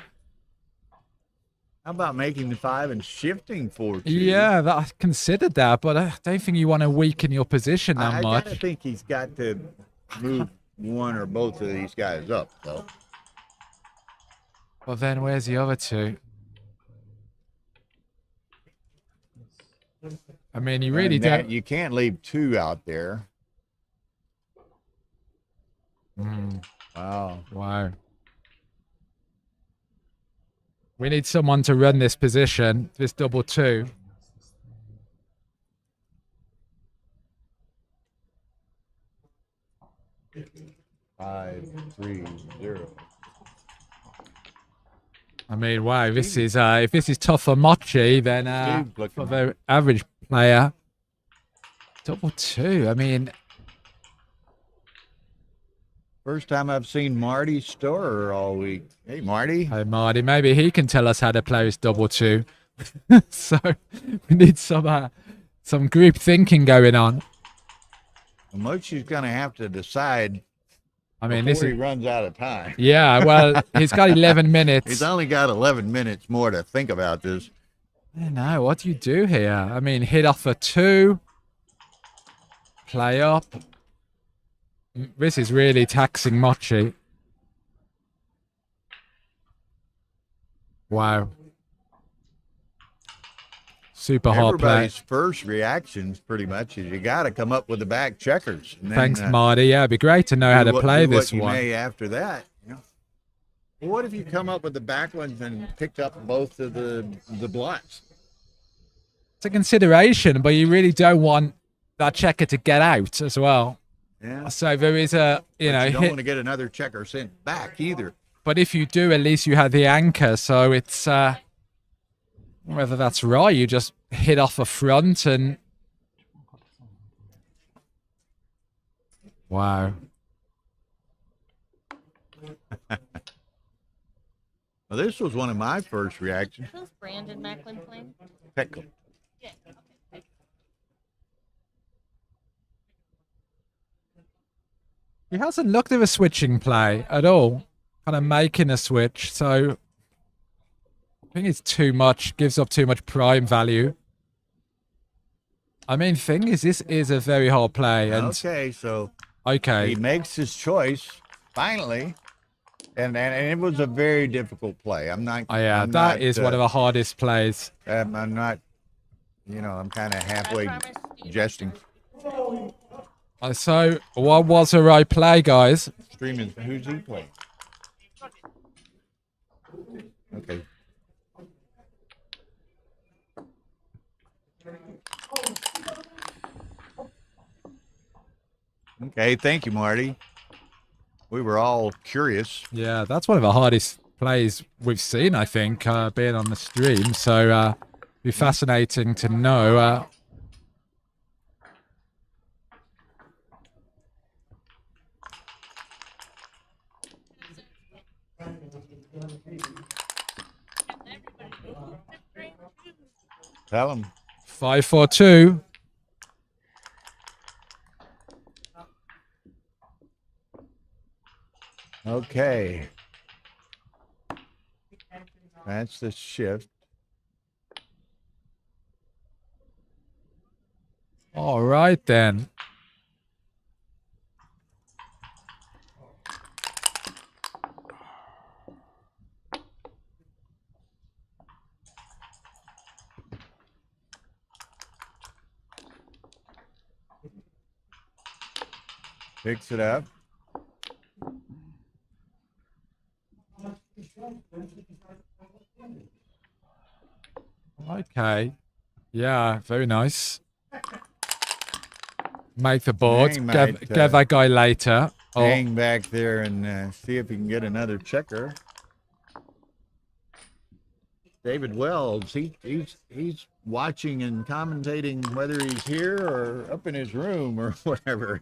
How about making the 5 and shifting 4-2? Yeah, I considered that, but I don't think you want to weaken your position that I much. gotta think he's got to move one or both of these guys up, though. But then where's the other 2? I mean, you really don't. You can't leave 2 out there. Wow. Wow. We need someone to run this position, this double 2. Five, 3, 0. I mean, wow, this is if this is tough for Mochi, then for the average player, double 2. I mean, First time I've seen Marty Storer all week. Hey, Marty. hey Marty, maybe he can tell us how to play this double 2. So we need some group thinking going on. Mochi's going to have to decide I mean, before he runs out of time. Yeah, well, he's got 11 minutes. He's only got 11 minutes more to think about this. I don't know. What do you do here? I mean, hit off a 2. Play up. This is really taxing Mochi. Wow. Super hard play. Everybody's first reactions pretty much is you got to come up with the back checkers. And then, Thanks, Marty. Yeah, it'd be great to know how to play do this what you one. may after that. You know? Well, what if you come up with the back ones and picked up both of the blots? It's a consideration, but you really don't want that checker to get out as well. Yeah. So there is a, you know, you don't want to get another checker sent back either. But if you do, at least you have the anchor. So it's whether that's right, you just hit off a front and wow. Well, this was one of my first reactions. Who's Brandon Macklin playing? Pickle. Yeah. Okay. He hasn't looked at a switching play at all. Kind of making a switch, so I think it's too much, gives up too much prime value. I mean, thing is, this is a very hard play. And Okay, so okay, he makes his choice finally, and it was a very difficult play. I'm not. oh yeah, I'm that not, is one of the hardest plays. I'm not. You know, I'm kind of halfway promise you- jesting. So, what was the right play, guys? Streaming. Who's he playing? Okay. Okay, thank you, Marty. We were all curious. Yeah, that's one of the hardest plays we've seen, I think, being on the stream. So, be fascinating to know. Tell him. 5-4-2. Okay. That's the shift. All right, then. Picks it up. Okay. Yeah, very nice. Make the board. He Get might, that guy later. Oh, Hang back there and see if he can get another checker. David Wells. He's watching and commentating whether he's here or up in his room or whatever.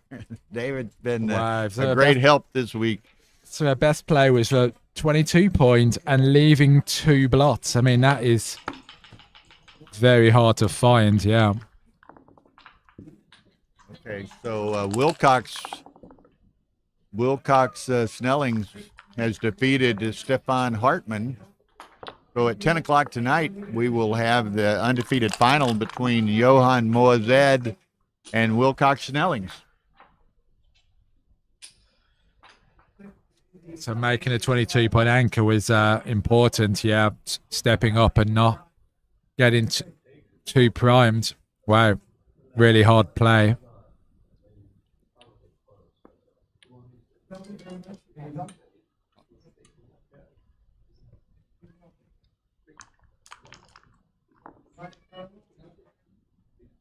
David's been Wow, so a great help this week. So our best play was for 22 points and leaving 2 blots. I mean, that is very hard to find, yeah. Okay, so Wilcox Snellings has defeated Stefan Hartmann. So at 10 o'clock tonight, we will have the undefeated final between Johan Moazed and Wilcox Snellings. So making a 22-point anchor was important, yeah. Stepping up and not getting too primed. Wow, really hard play.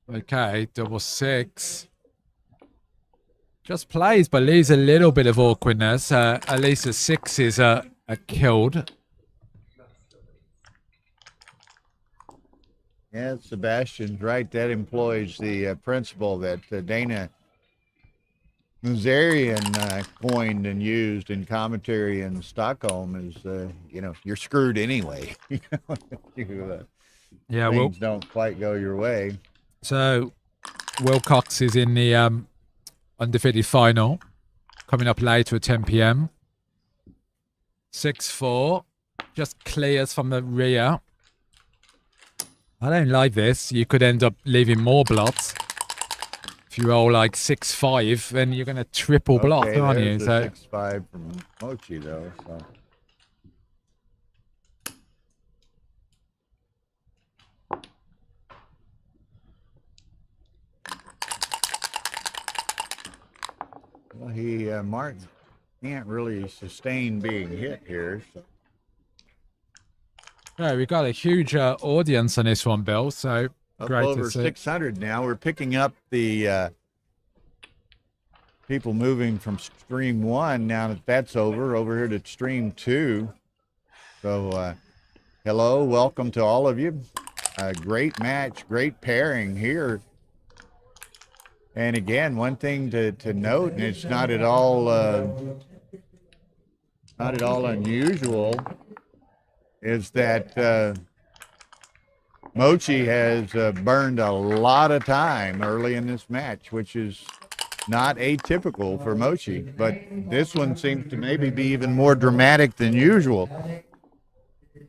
Okay, double 6. Just plays, but leaves a little bit of awkwardness. At least the 6s are killed. Yeah, Sebastian's right. That employs the principle that Dana Muzarian coined and used in commentary in Stockholm is, you're screwed anyway. Yeah, things don't quite go your way. So Wilcox is in the undefeated final, coming up later at 10 p.m. 6-4, just clears from the rear. I don't like this. You could end up leaving more blots. If you roll like 6-5, then you're going to triple blot, aren't you? So 6-5 from Mochi, though. So. Well, Marc can't really sustain being hit here. So. Yeah, we got a huge audience on this one, Bill. So up great over to see. 600 now. We're picking up the people moving from stream 1 now that that's over here to stream 2. So hello, welcome to all of you. Great match, great pairing here. And again, one thing to note, and it's not at all unusual, is that Mochi has burned a lot of time early in this match, which is not atypical for Mochi. But this one seems to maybe be even more dramatic than usual.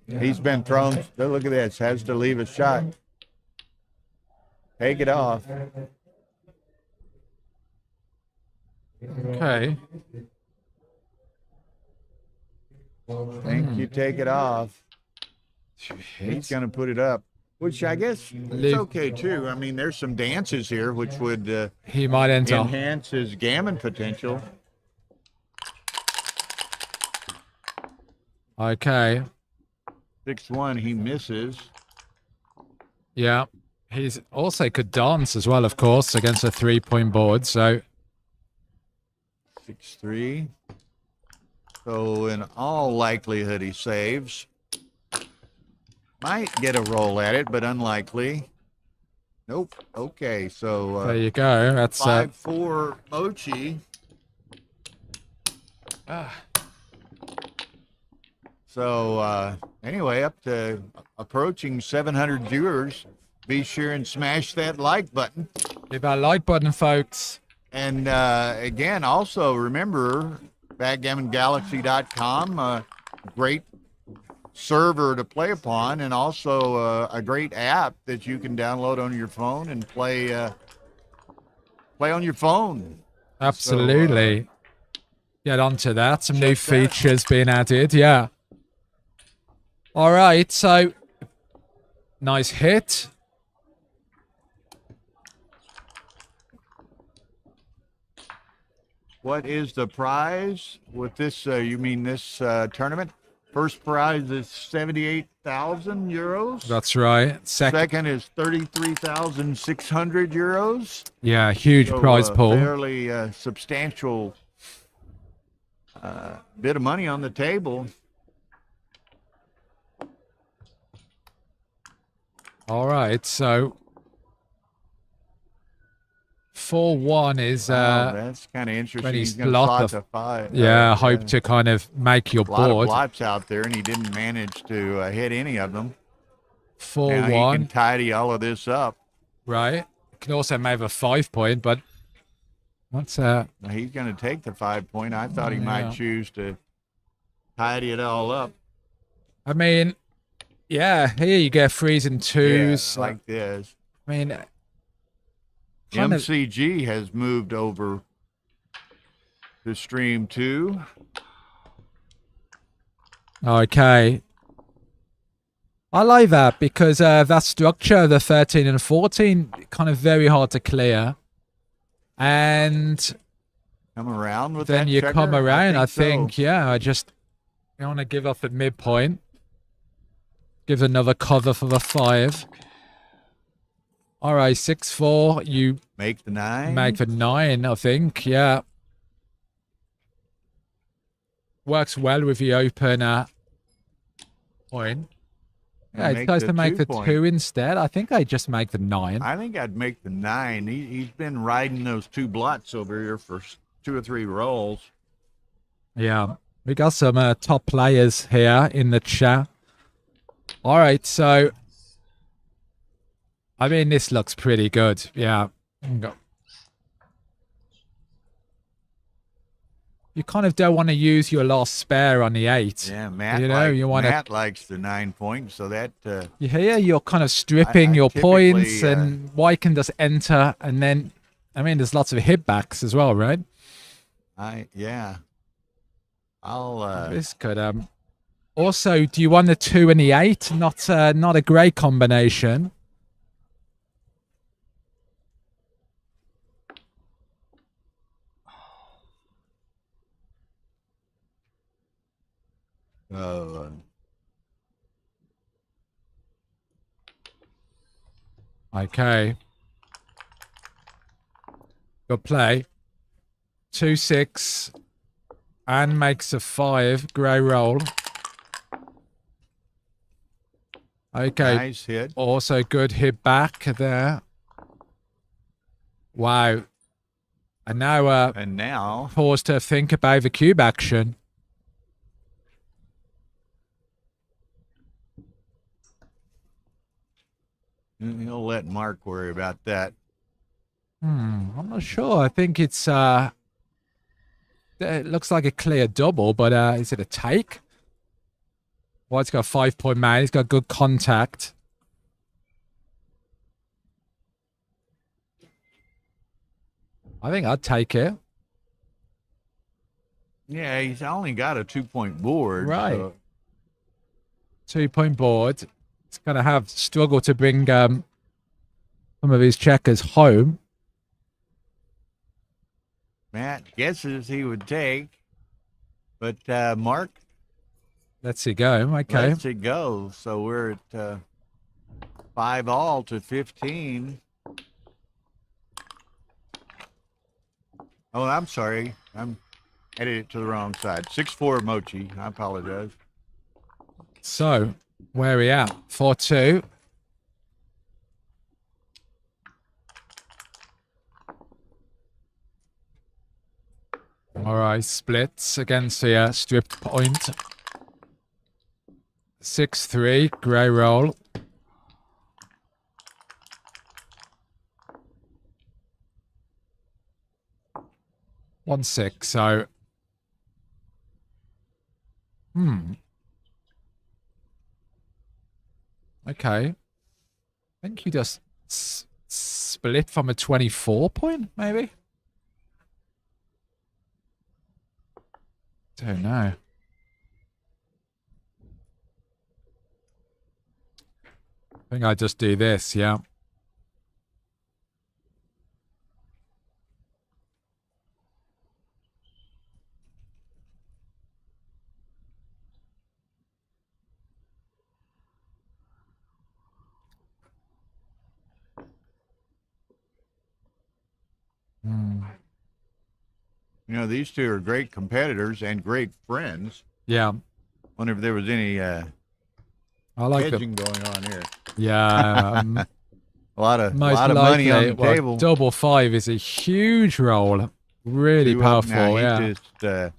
He's been thrown, look at this, has to leave a shot. Take it off. Okay. Think you take it off. He's going to put it up, which I guess is okay too. I mean, there's some dances here which would he might enter. enhance his gammon potential. Okay. 6-1, he misses. Yeah. He's also could dance as well, of course, against a 3-point board. So 6-3. So in all likelihood, he saves. Might get a roll at it, but unlikely. Nope. Okay, so there you go. That's 5-4 Mochi. So anyway, up to approaching 700 viewers. Be sure and smash that like button. hit that like button, folks. And again, also remember backgammongalaxy.com, great server to play upon, and also a great app that you can download on your phone and play on your phone. Absolutely. So, get onto that. Some new features being added. Yeah. All right. So nice hit. what is the prize with this? You mean this tournament? First prize is 78,000 euros. That's right. Second is 33,600 euros. Yeah, huge prize pool. Fairly substantial bit of money on the table. All right, so 4-1 is that's kind of interesting. when He's he's going to slot blocked the 5. yeah, hope to kind of make your A lot of board. blots out there, and he didn't manage to hit any of them. 4-1. Now he can tidy all of this up. Right. Can also make a 5 point, but what's Now he's going to take the 5 point. I thought he might choose to tidy it all up. I mean, yeah, here you get 3s and 2s. Yeah, like this. I mean, kind of, MCG has moved over to stream 2. okay. I like that because that structure, the 13 and 14, kind of very hard to clear. And Come around with then that you checker? come around, I so. think, yeah, I just don't want to give up at midpoint. Give another cover for the 5. All right, 6-4. You Make the 9. make the 9, I think. Yeah. Works well with the open point. Yeah, it tries to make the 2 instead. I think I just make the 9. I think I'd make the 9. He's been riding those 2 blots over here for 2 or 3 rolls. Yeah. We got some top players here in the chat. All right, so I mean, this looks pretty good. Yeah. You kind of don't want to use your last spare on the 8. Yeah, Matt. Matt likes the 9 points, so that. Yeah, you're kind of stripping your points, and White can just enter, and then, I mean, there's lots of hitbacks as well, right? Yeah. I'll. This could Also, do you want the 2 and the 8? Not a great combination. Okay. Good play. 2-6 and makes a 5. Grey roll. Okay. Nice hit. Also good hit back there. Wow. And now pause to think about the cube action. He'll let Marc worry about that. I'm not sure. I think it's it looks like a clear double, but is it a take? White's got a 5 point man. He's got good contact. I think I'd take it. Yeah, he's only got a 2 point board. Right. So. 2 point board. He's going to have struggle to bring some of his checkers home. Matt guesses he would take, but Marc lets it go. Okay. Lets it go. So we're at 5-all to 15. Oh, I'm sorry. I'm headed it to the wrong side. 6-4 Mochi. I apologize. So, where are we at? 4-2. All right, splits against the stripped point. 6-3, grey roll. One six, so okay. I think you just split from a 24 point, maybe? Don't know. I think I just do this, yeah. You know, these two are great competitors and great friends. Yeah. Wonder if there was any I like hedging going on here. Yeah, A lot of most money on likely. the Well, table. double 5 is a huge roll. Really Two up now. powerful, He yeah. just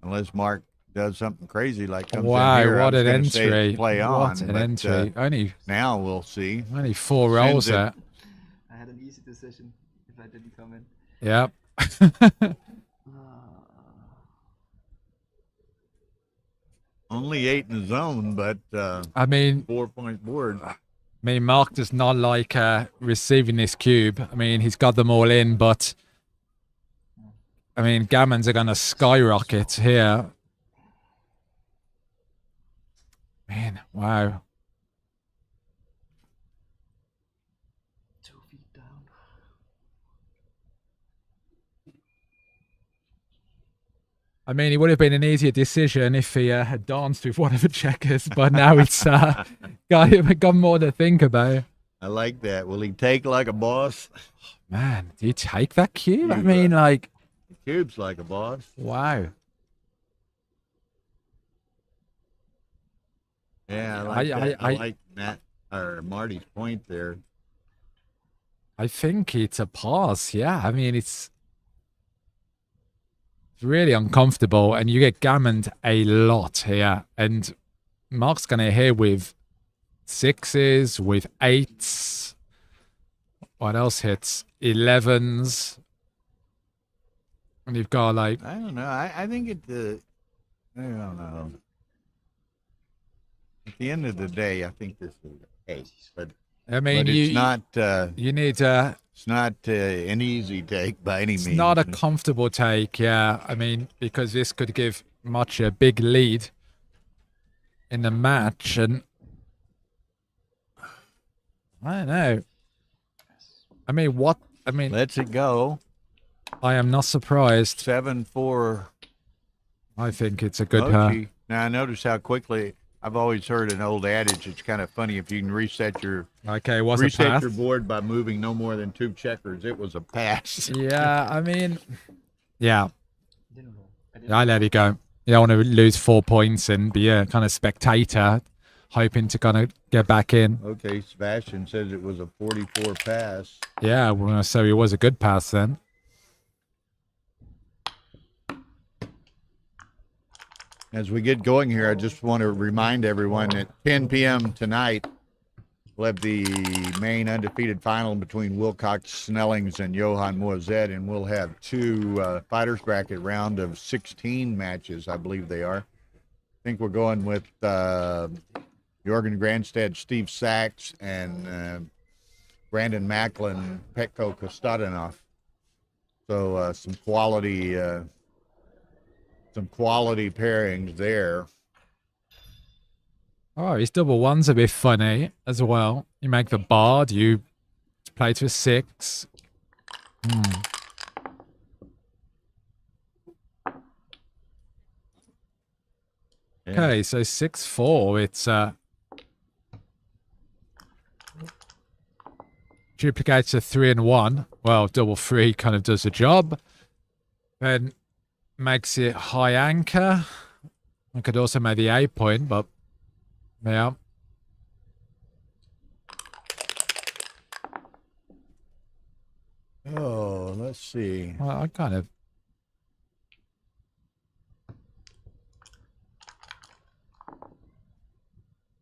unless Mark does something crazy like comes in Wow, here, I what was an gonna say it's entry. play on, What an but entry. now we'll see. Only 4 rolls Sends it. there. I had an easy decision if I didn't come in. Yep. Only 8 in the zone, but I mean, 4-point board. Mark does not like receiving this cube. I mean, he's got them all in, but I mean, gammons are going to skyrocket here. Man, wow. 2 feet down. I mean, it would have been an easier decision if he had danced with one of the checkers, but now it's got more to think about. I like that. Will he take like a boss? Man, do you take that cube? I You, mean, like, The cube's like a boss. wow. Yeah, I like that. I- I like Matt or Marty's point there. I think it's a pass. Yeah, I mean, it's really uncomfortable, and you get gammoned a lot here. And Mark's going to hit with 6s, with 8s. What else hits? 11s. And you've got like, I don't know. I think I don't know. At the end of the day, I think this is a case, but I mean, it's not. you need It's not an easy take by any means. It's not a comfortable take, yeah. I mean, because this could give Mochy a big lead in the match, and I don't know. I mean, Lets it go. I am not surprised. 7-4. I think it's a good Mochi. Now, notice how quickly. I've always heard an old adage. It's kind of funny if you can reset your what's a pass? your board by moving no more than 2 checkers. It was a pass. Yeah, I mean, yeah, Didn't roll. I let it go. You don't want to lose 4 points and be a kind of spectator, hoping to kind of get back in. Okay, Sebastian says it was a 44 pass. Yeah, well, so it was a good pass then. As we get going here, I just want to remind everyone that 10 p.m. tonight, we'll have the main undefeated final between Wilcox Snellings and Johan Moazed, and we'll have 2 fighters bracket round of 16 matches, I believe they are. I think we're going with Jorgen Grandstedt, Steve Sachs, and Brandon Macklin, Petko Kostadinov. So some quality pairings there. Oh, his double one's a bit funny as well. You make the bard, you play to a 6. Yeah. Okay, so 6-4. It's duplicates a 3 and 1. Well, double 3 kind of does the job. Then makes it high anchor. I could also make the 8 point, but yeah. Oh, let's see. Well, I kind of.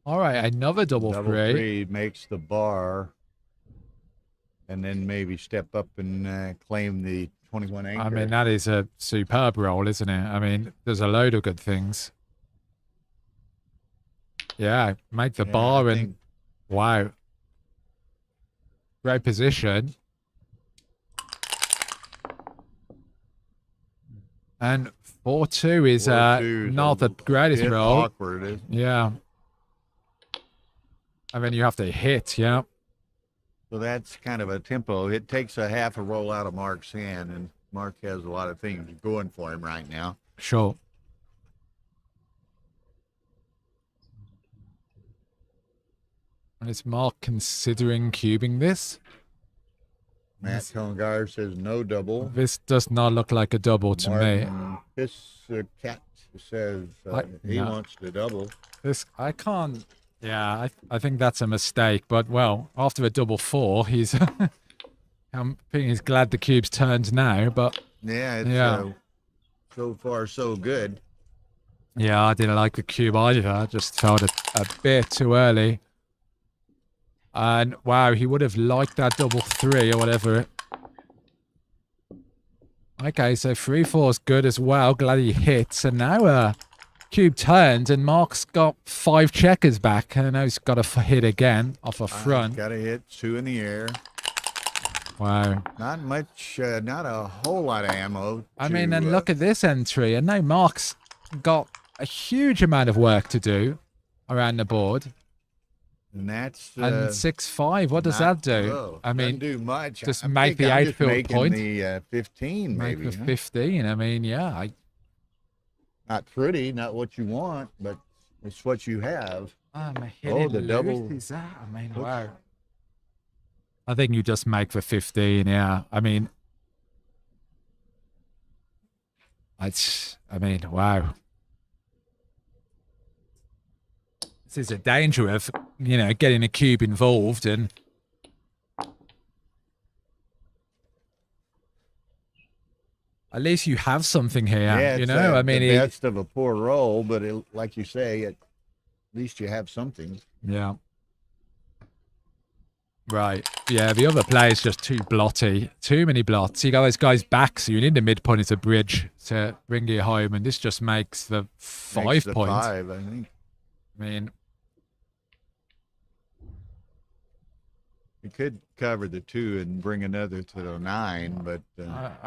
All right, another double 3. Makes the bar, and then maybe step up and claim the 21 anchor. I mean, that is a superb roll, isn't it? I mean, there's a load of good things. Yeah, make the bar and wow. Great position. And 4-2 is 4-2 is not the greatest bit roll. awkward, isn't it? Yeah. And then you have to hit, yeah. So that's kind of a tempo. It takes a half a roll out of Mark's hand, and Mark has a lot of things going for him right now. Sure. And is Mark considering cubing this? Matt Congar says no double. This does not look like a double to me. This cat says he No. wants to double. This I can't Yeah, I think that's a mistake. But, well, after a double 4, he's... I think he's glad the cube's turned now, but... Yeah, it's Yeah. so far so good. Yeah, I didn't like the cube either. I just felt it a bit too early. And, wow, he would have liked that double 3 or whatever. Okay, so 3-4 is good as well. Glad he hits. And now cube turned and Marc's got 5 checkers back. And now he's got a hit again off a front. Got to hit 2 in the air. Wow. Not much, not a whole lot of ammo. I mean, and look at this entry. And now Marc's got a huge amount of work to do around the board. And that's And 6-5, what does that do? Low. I mean, doesn't do much. just I make think the I'm outfield just making point. The 15, Make maybe. the huh? 15. I mean, yeah. Not pretty, not what you want, but it's what you have. The double. Is that? I mean, wow. I think you just make the 15. Yeah. I mean, wow. This is a danger of, getting a cube involved and at least you have something here. Yeah, it's I mean, the best of a poor roll, but like you say, at least you have something. Yeah. Right. Yeah, the other play is just too blotty. Too many blots. You got those guys back, so you need the midpoint as a bridge to bring you home, and this just makes the 5 Makes the point. 5, I think. I mean, You could cover the 2 and bring another to the 9, but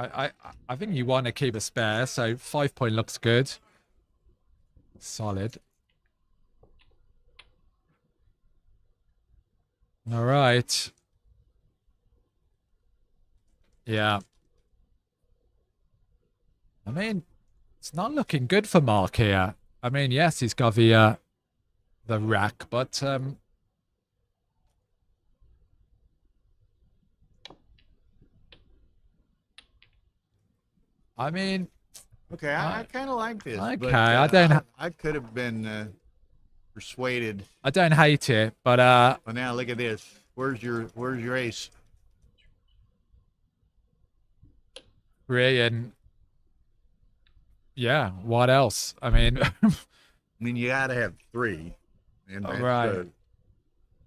I think you want to keep a spare, so 5 point looks good. Solid. All right. Yeah. I mean, it's not looking good for Marc here. I mean, yes, he's got the rack, but I mean, okay, I kind of like this. Okay, but, I don't. I could have been persuaded. I don't hate it, but Well, now look at this. Where's your ace? 3 and yeah, what else? I mean, I mean, you got to have 3, and that's Right.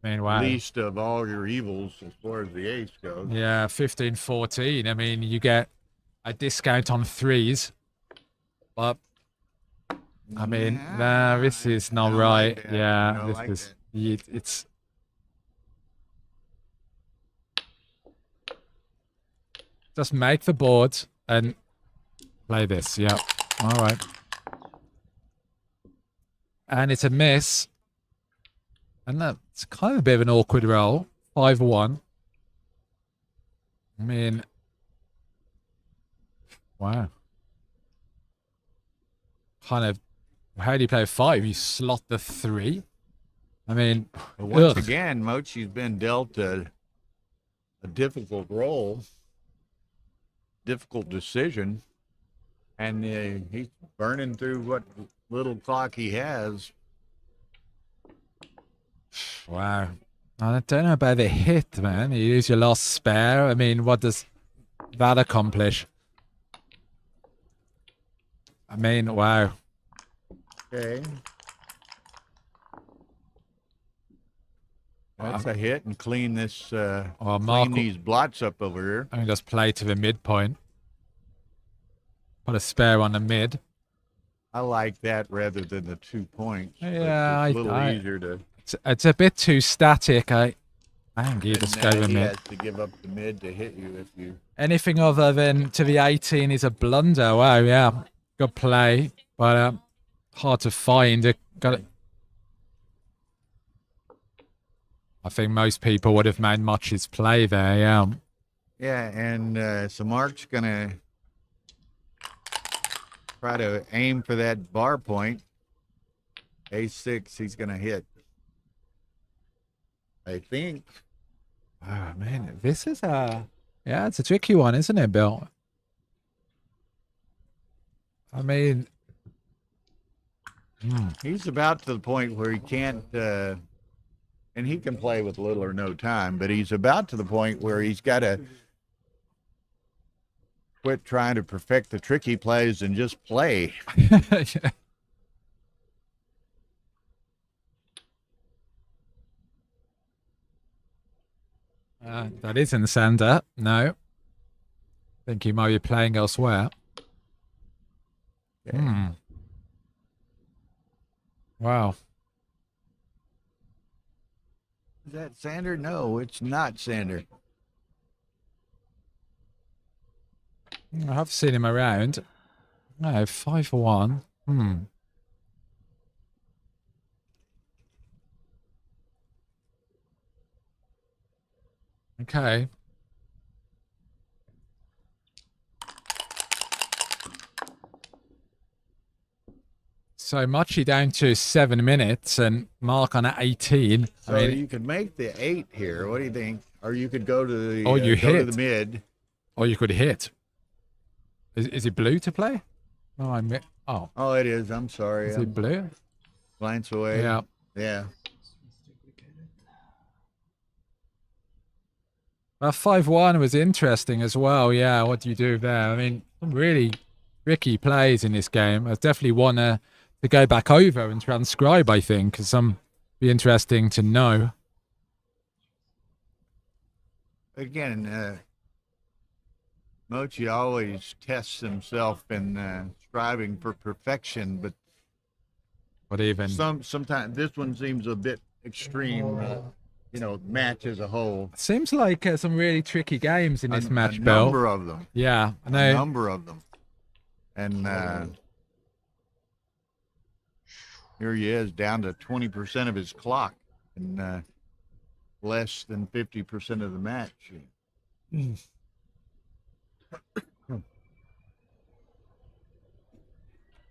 Wow. the least of all your evils as far as the ace goes. Yeah, 15, 14. I mean, you get a discount on 3s, but I mean, nah, this is not don't right. like that. Yeah, Don't this like is it's. Just make the board and play this. Yeah. All right. And it's a miss. And that's kind of a bit of an awkward roll. 5-1. I mean, wow. Kind of, how do you play 5? You slot the 3? I mean, But once ugh. again, Mochi's been dealt a difficult role, difficult decision, and he's burning through what little clock he has. Wow. I don't know about the hit, man. You use your last spare. I mean, what does that accomplish? I mean, wow. Okay. That's a hit, and clean this. Well, Clean Marc, these blots up over here. I can just play to the midpoint. Put a spare on the mid. I like that rather than the 2 points. but Yeah, it's a little I- easier to. It's a bit too static. I think you just and go now with he mid. has to give up the mid to hit you if you. Anything other than to the 18 is a blunder. Wow, yeah. Good play, but hard to find. Got it. I think most people would have made Mochi's play there, yeah. Yeah, and so Marc's gonna try to aim for that bar point. A6, he's gonna hit. I think. Oh, man, this is yeah, it's a tricky one, isn't it, Bill? I mean, He's about to the point where he can't And he can play with little or no time, but he's about to the point where he's got to quit trying to perfect the trick he plays and just play. Yeah. That isn't Sander. No. I think he might be playing elsewhere. Okay. Hmm. Wow. Is that Sander? No, it's not Sander. I have seen him around. No, 5-1. Hmm. Okay. So Mochi down to 7 minutes and Marc on at 18. So you could make the 8 here. What do you think? Or you could go to the Oh, you go to hit. the mid. Or you could hit. Is it blue to play? Oh, oh, Oh, it is. I'm sorry. is it blue? Glance away. Yeah. Yeah. Well, 5-1 was interesting as well. Yeah, what do you do there? I mean, some really tricky plays in this game. I definitely want to go back over and transcribe, I think, because some be interesting to know. Again, Mochi always tests himself in striving for perfection, but Even sometimes this one seems a bit extreme. Match as a whole. seems like some really tricky games in this match, a Bill. number of them. Yeah, I A know. number of them. And here he is down to 20% of his clock and less than 50% of the match.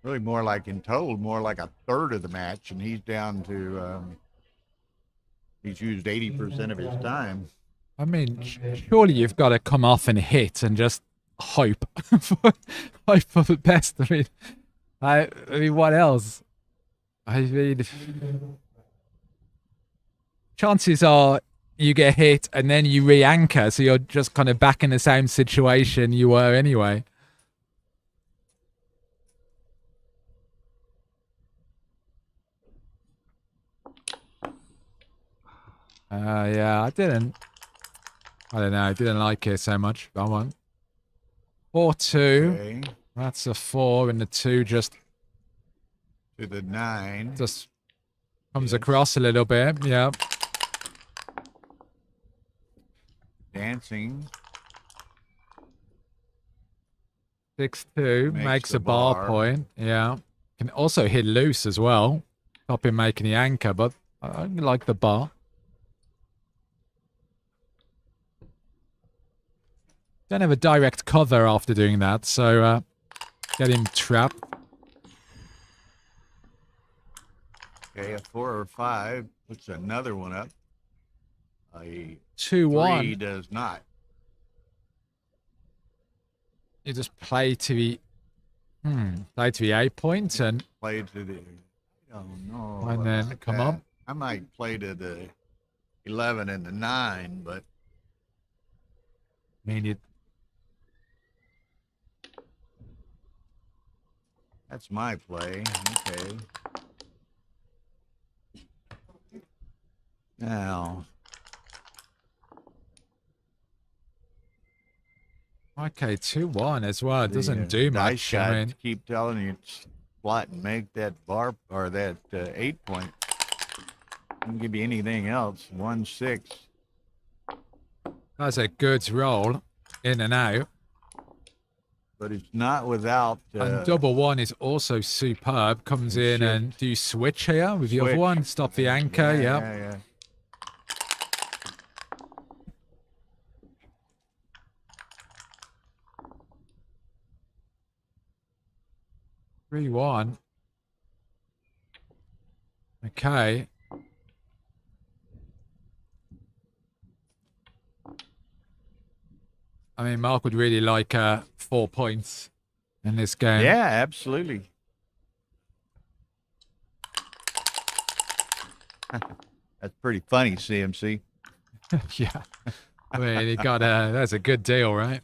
Really more like in total, more like a third of the match, and he's down to he's used 80% of his time. I mean, surely you've got to come off and hit and just hope, hope for the best. I mean, what else? I mean, chances are you get hit and then you re-anchor, so you're just kind of back in the same situation you were anyway. Yeah, I don't know. I didn't like it so much. That one. 4-2. Okay. That's a 4 and the 2 just To the 9. comes across a little bit. Yeah. Dancing. 6-2 makes a bar point. Yeah. Can also hit loose as well. Stop him making the anchor, but I like the bar. Don't have a direct cover after doing that, so get him trapped. Okay, a 4 or 5 puts another one up. A 2-1. 3 does not. You just play to the 8 point and Play to the. Oh no. And then like come that. up. I might play to the 11 and the 9, but I mean it. that's my play. Okay. Now. Okay, 2-1 as well. It doesn't do dice much. gods I mean, keep telling you it's flat and make that bar or that 8 point. Don't give you anything else. 1-6. that's a good roll, in and out. But it's not without. And double 1 is also superb. Comes in shift. and do you switch here with the other Switch. one? Stop the anchor. Yeah. Yeah. 3-1. Okay. I mean, Marc would really like 4 points in this game. Yeah, absolutely. That's pretty funny, CMC. Yeah. I mean, he got that's a good deal, right?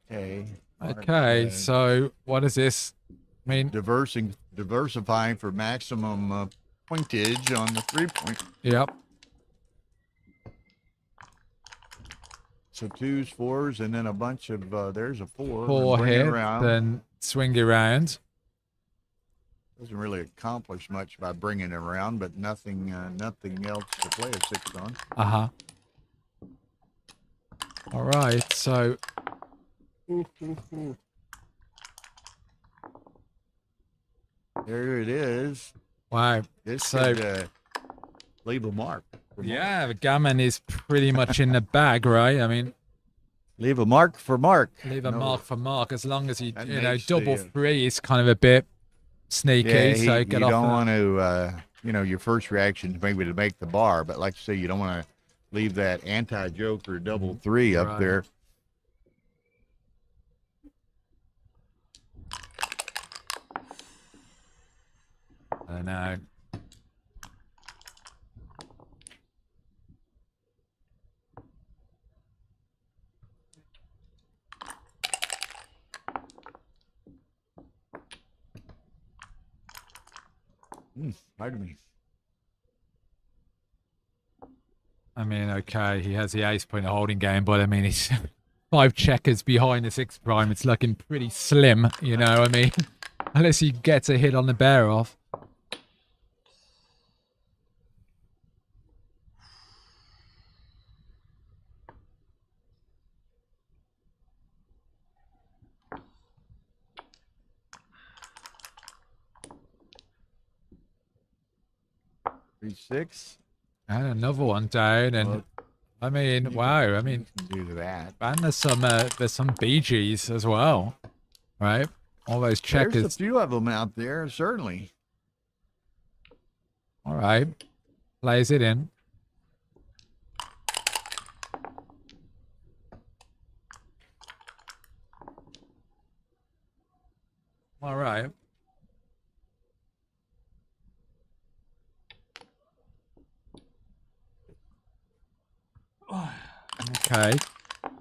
Okay. Okay, so what is this? I mean, Diversifying for maximum pointage on the 3-point. yep. So 2s, 4s, and then a bunch of there's a 4. Four Bring it hit, around. then swing it around. Doesn't really accomplish much by bringing it around, but nothing else to play a 6 on. Uh-huh. All right, so There it is. wow. This So could leave a mark. yeah, the gammon is pretty much in the bag, right? I mean, Leave a mark for Mark. leave a No. mark for Mark as long as he, That you know, makes double the, 3 is kind of a bit sneaky. Yeah, so you get don't off. want to, your first reaction is maybe to make the bar, but like I say, you don't want to leave that anti-joker double 3 up Right. there. I know. Pardon me. I mean, okay, he has the ace point holding game, but I mean, he's 5 checkers behind the 6 prime. It's looking pretty slim, you know. I mean, unless he gets a hit on the bear off. Three, 6. And another one down, and Well, I mean, wow. I mean, you can do that. and there's some BGs as well, right? All those There's a checkers. few of them out there, certainly. All right, plays it in. All right. Okay.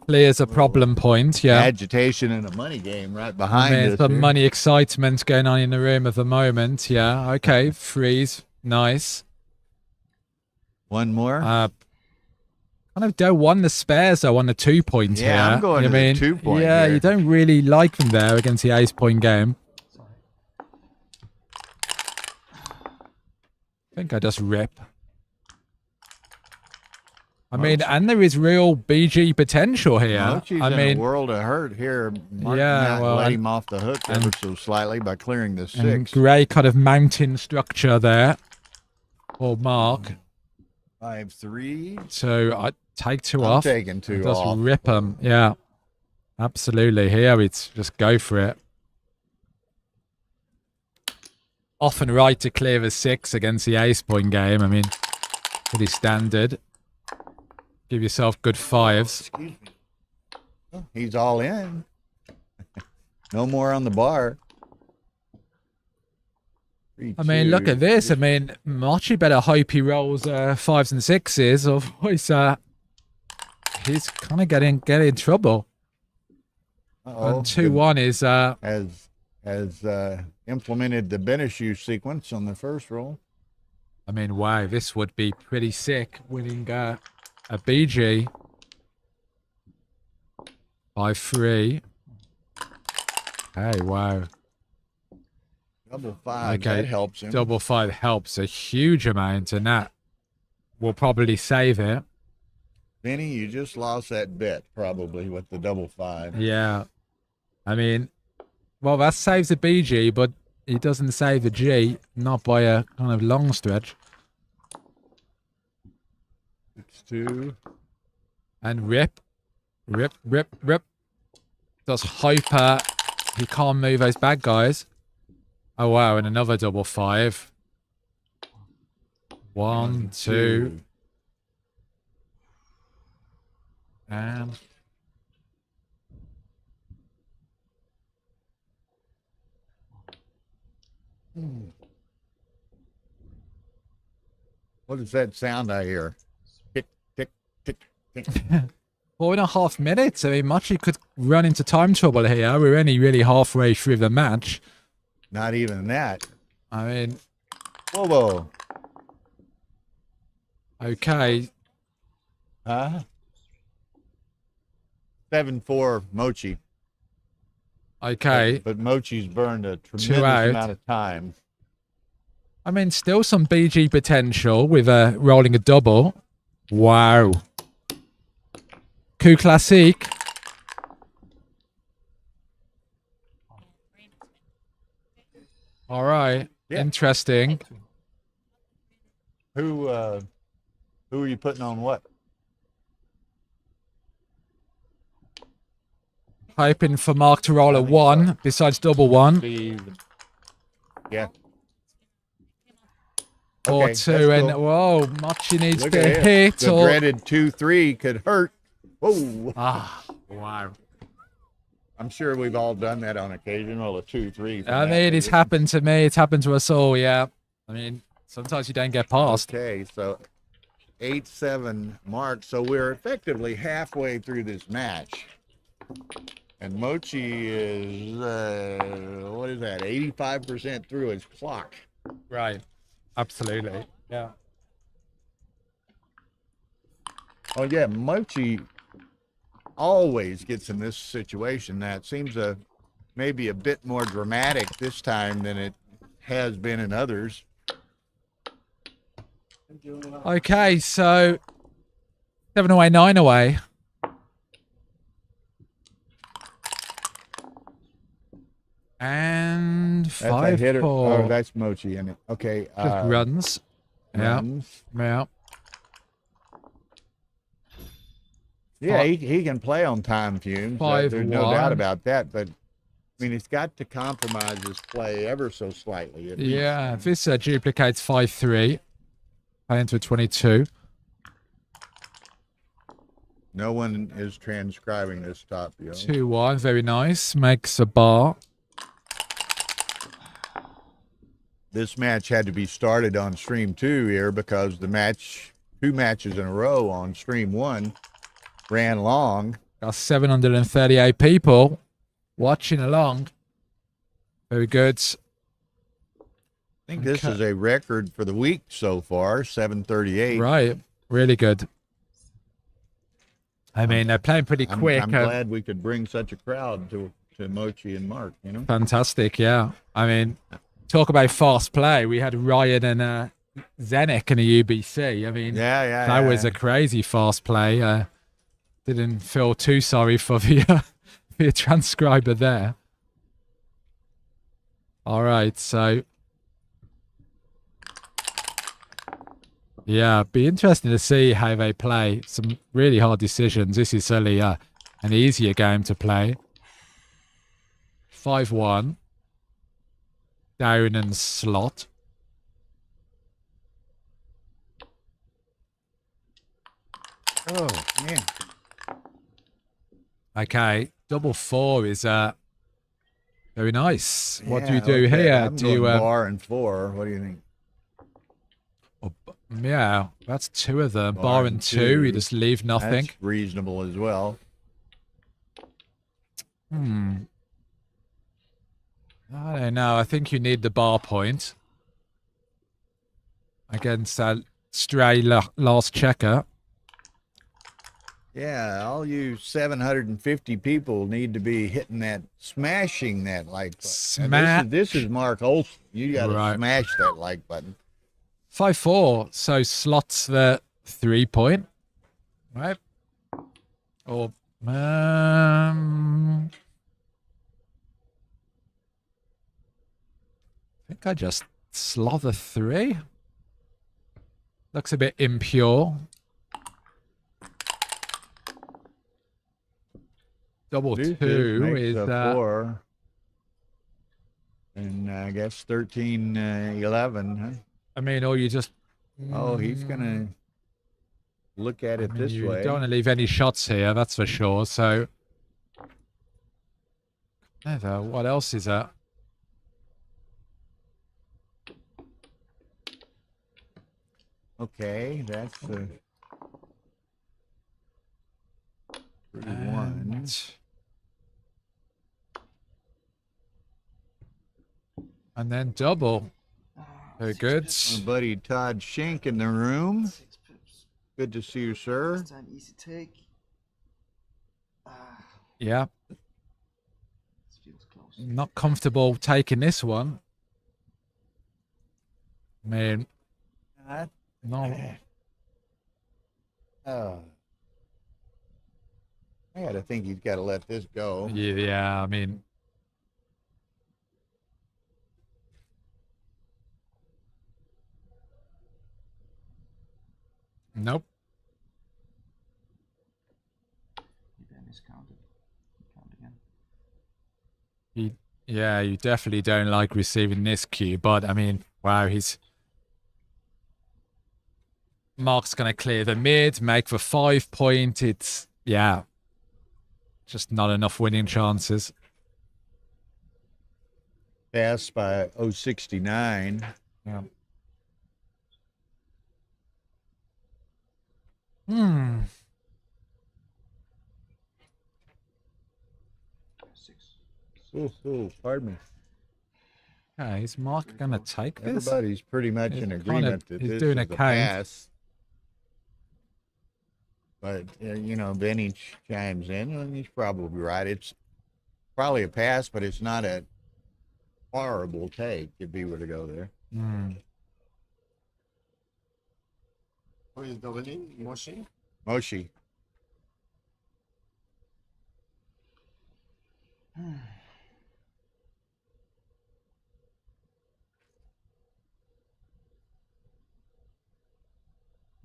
Clears a problem point, yeah. Agitation in a money game right I behind mean, us. some here. money excitement going on in the room at the moment, yeah. Okay, freeze. Nice. One more. Kind of don't want the spares though on the 2-point here. Yeah, I'm going you to the mean, 2-point Yeah, here. you don't really like them there against the ace point game. Sorry. I think I just rip. I mean, and there is real BG potential here. Mochi's I in mean, a world of hurt here. Mark Yeah, well, let and- him off the hook ever so slightly by clearing the and 6. grey kind of mountain structure there for Mark. 5, 3. So I take 2 I'm off. taking 2 Just off. rip them. Yeah, absolutely. Here we just go for it. Often right to clear a 6 against the ace point game. I mean, pretty standard. Give yourself good 5s. Excuse me. Oh, he's all in. No more on the bar. 3, I mean, look 2. at this. I mean, Mochi better hope he rolls 5s and 6s, otherwise he's kind of getting in trouble. Uh-oh. And 2-1 is Has implemented the Benishu sequence on the first roll. I mean, wow, this would be pretty sick winning a BG by 3. Hey, wow. Double 5. Okay, That helps him. Double 5 helps a huge amount, and that will probably save it. Benny, you just lost that bet probably with the double 5. Yeah. I mean, well, that saves the BG, but it doesn't save the G, not by a kind of long stretch. 6, 2. And rip. Does hyper. He can't move those bad guys. Oh, wow, and another double 5. 1, 2. And What is that sound I hear? Tick, tick, tick, tick. 4.5 minutes. I mean, Mochi could run into time trouble here. We're only really halfway through the match. Not even that. I mean, Whoa, whoa. okay. Huh? 7-4 Mochi. Okay. But Mochi's burned a Two tremendous out. amount of time. I mean, still some BG potential with rolling a double. Wow. Coup classique. All right. Yeah. Interesting. Who are you putting on what? Hoping for Marc to roll a one besides double one. Yeah. Or Okay, two. that's And cool. whoa, Mochi needs Look to at it. hit. The Or... dreaded 2-3 could hurt. Whoa. Ah, wow. I'm sure we've all done that on occasion. Roll a 2-3. I mean, it's happened to me. It's happened to us all, yeah. I mean, sometimes you don't get past. Okay, so 8-7 Marc. So we're effectively halfway through this match. And Mochi is, what is that, 85% through his clock. Right. Absolutely. Yeah. Oh, yeah, Mochi always gets in this situation. That seems maybe a bit more dramatic this time than it has been in others. Okay, so 7 away, 9 away. And That's a 5 hitter. 4. Oh, that's Mochi in it. Okay. Just runs. Yeah. runs. Yeah. Yeah, he can play on time fumes. 5-1. There's no doubt about that. But I mean, he's got to compromise his play ever so slightly. at least. Yeah. This duplicates 5-3. I enter 22. No one is transcribing this top, yo. 2-1. Very nice. Makes a bar. This match had to be started on stream 2 here because the match, 2 matches in a row on stream 1 ran long. Got 738 people watching along. Very good. I think this is a record for the week so far, 738. Right. Really good. I mean, they're playing pretty quick. I'm glad we could bring such a crowd to Mochi and Marc, you know? Fantastic, yeah. I mean, talk about fast play. We had Ryan and Zenek in the UBC. I mean, that was a crazy fast play. Didn't feel too sorry for the transcriber there. All right, so yeah, be interesting to see how they play. Some really hard decisions. This is certainly an easier game to play. 5-1. Down and slot. Oh, man. Okay, double 4 is very nice. What do you Yeah, do okay. here? I'm Do you going bar and 4. What do you think? yeah, that's 2 of them. Bar and 2. You just leave nothing. That's reasonable as well. I don't know. I think you need the bar point against that stray last checker. Yeah, all you 750 people need to be hitting that, smashing that like button. Smash. This is Marc Olsen. You got to Right. smash that like button. 5-4. So slots the 3 point, right? Or I think I just slot the 3. Looks a bit impure. Double Deuces 2 makes is a 4. And I guess 13, 11, huh? I mean, or you just. Oh, he's going to look at it this you way. don't want to leave any shots here, that's for sure. So, what else is that? Okay, that's the 31. And then double. Very good. My buddy Todd Schenk in the room. 6 pips. Good to see you, sir. This time easy take. Yeah. This feels close. Not comfortable taking this one. I mean, no. I gotta think he's got to let this go. Yeah, I mean. Nope. Maybe I miscounted. Count again. Yeah, you definitely don't like receiving this cue, but I mean, wow, Marc's gonna clear the mid, make for 5 point. It's just not enough winning chances. Passed by 069. Yeah. Oh, pardon me. Okay, is Marc gonna take this? Everybody's pretty much in agreement that he's this doing is a a count. pass. But, Benny chimes in, and he's probably right. It's probably a pass, but it's not a horrible take if he were to go there. Who is doubling? Mochi? Mochi.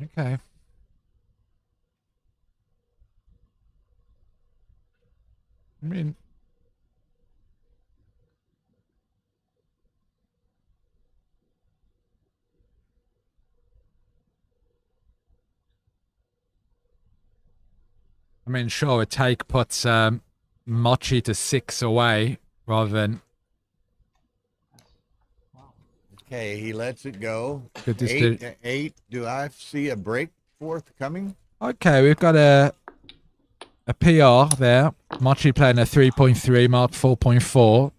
Okay. I mean, sure, a take puts Mochi to 6 away rather than. Okay, he lets it go. Good to Eight see. to 8. Do I see a break forthcoming? Okay, we've got a PR there. Mochi playing a 3.3, Marc 4.4.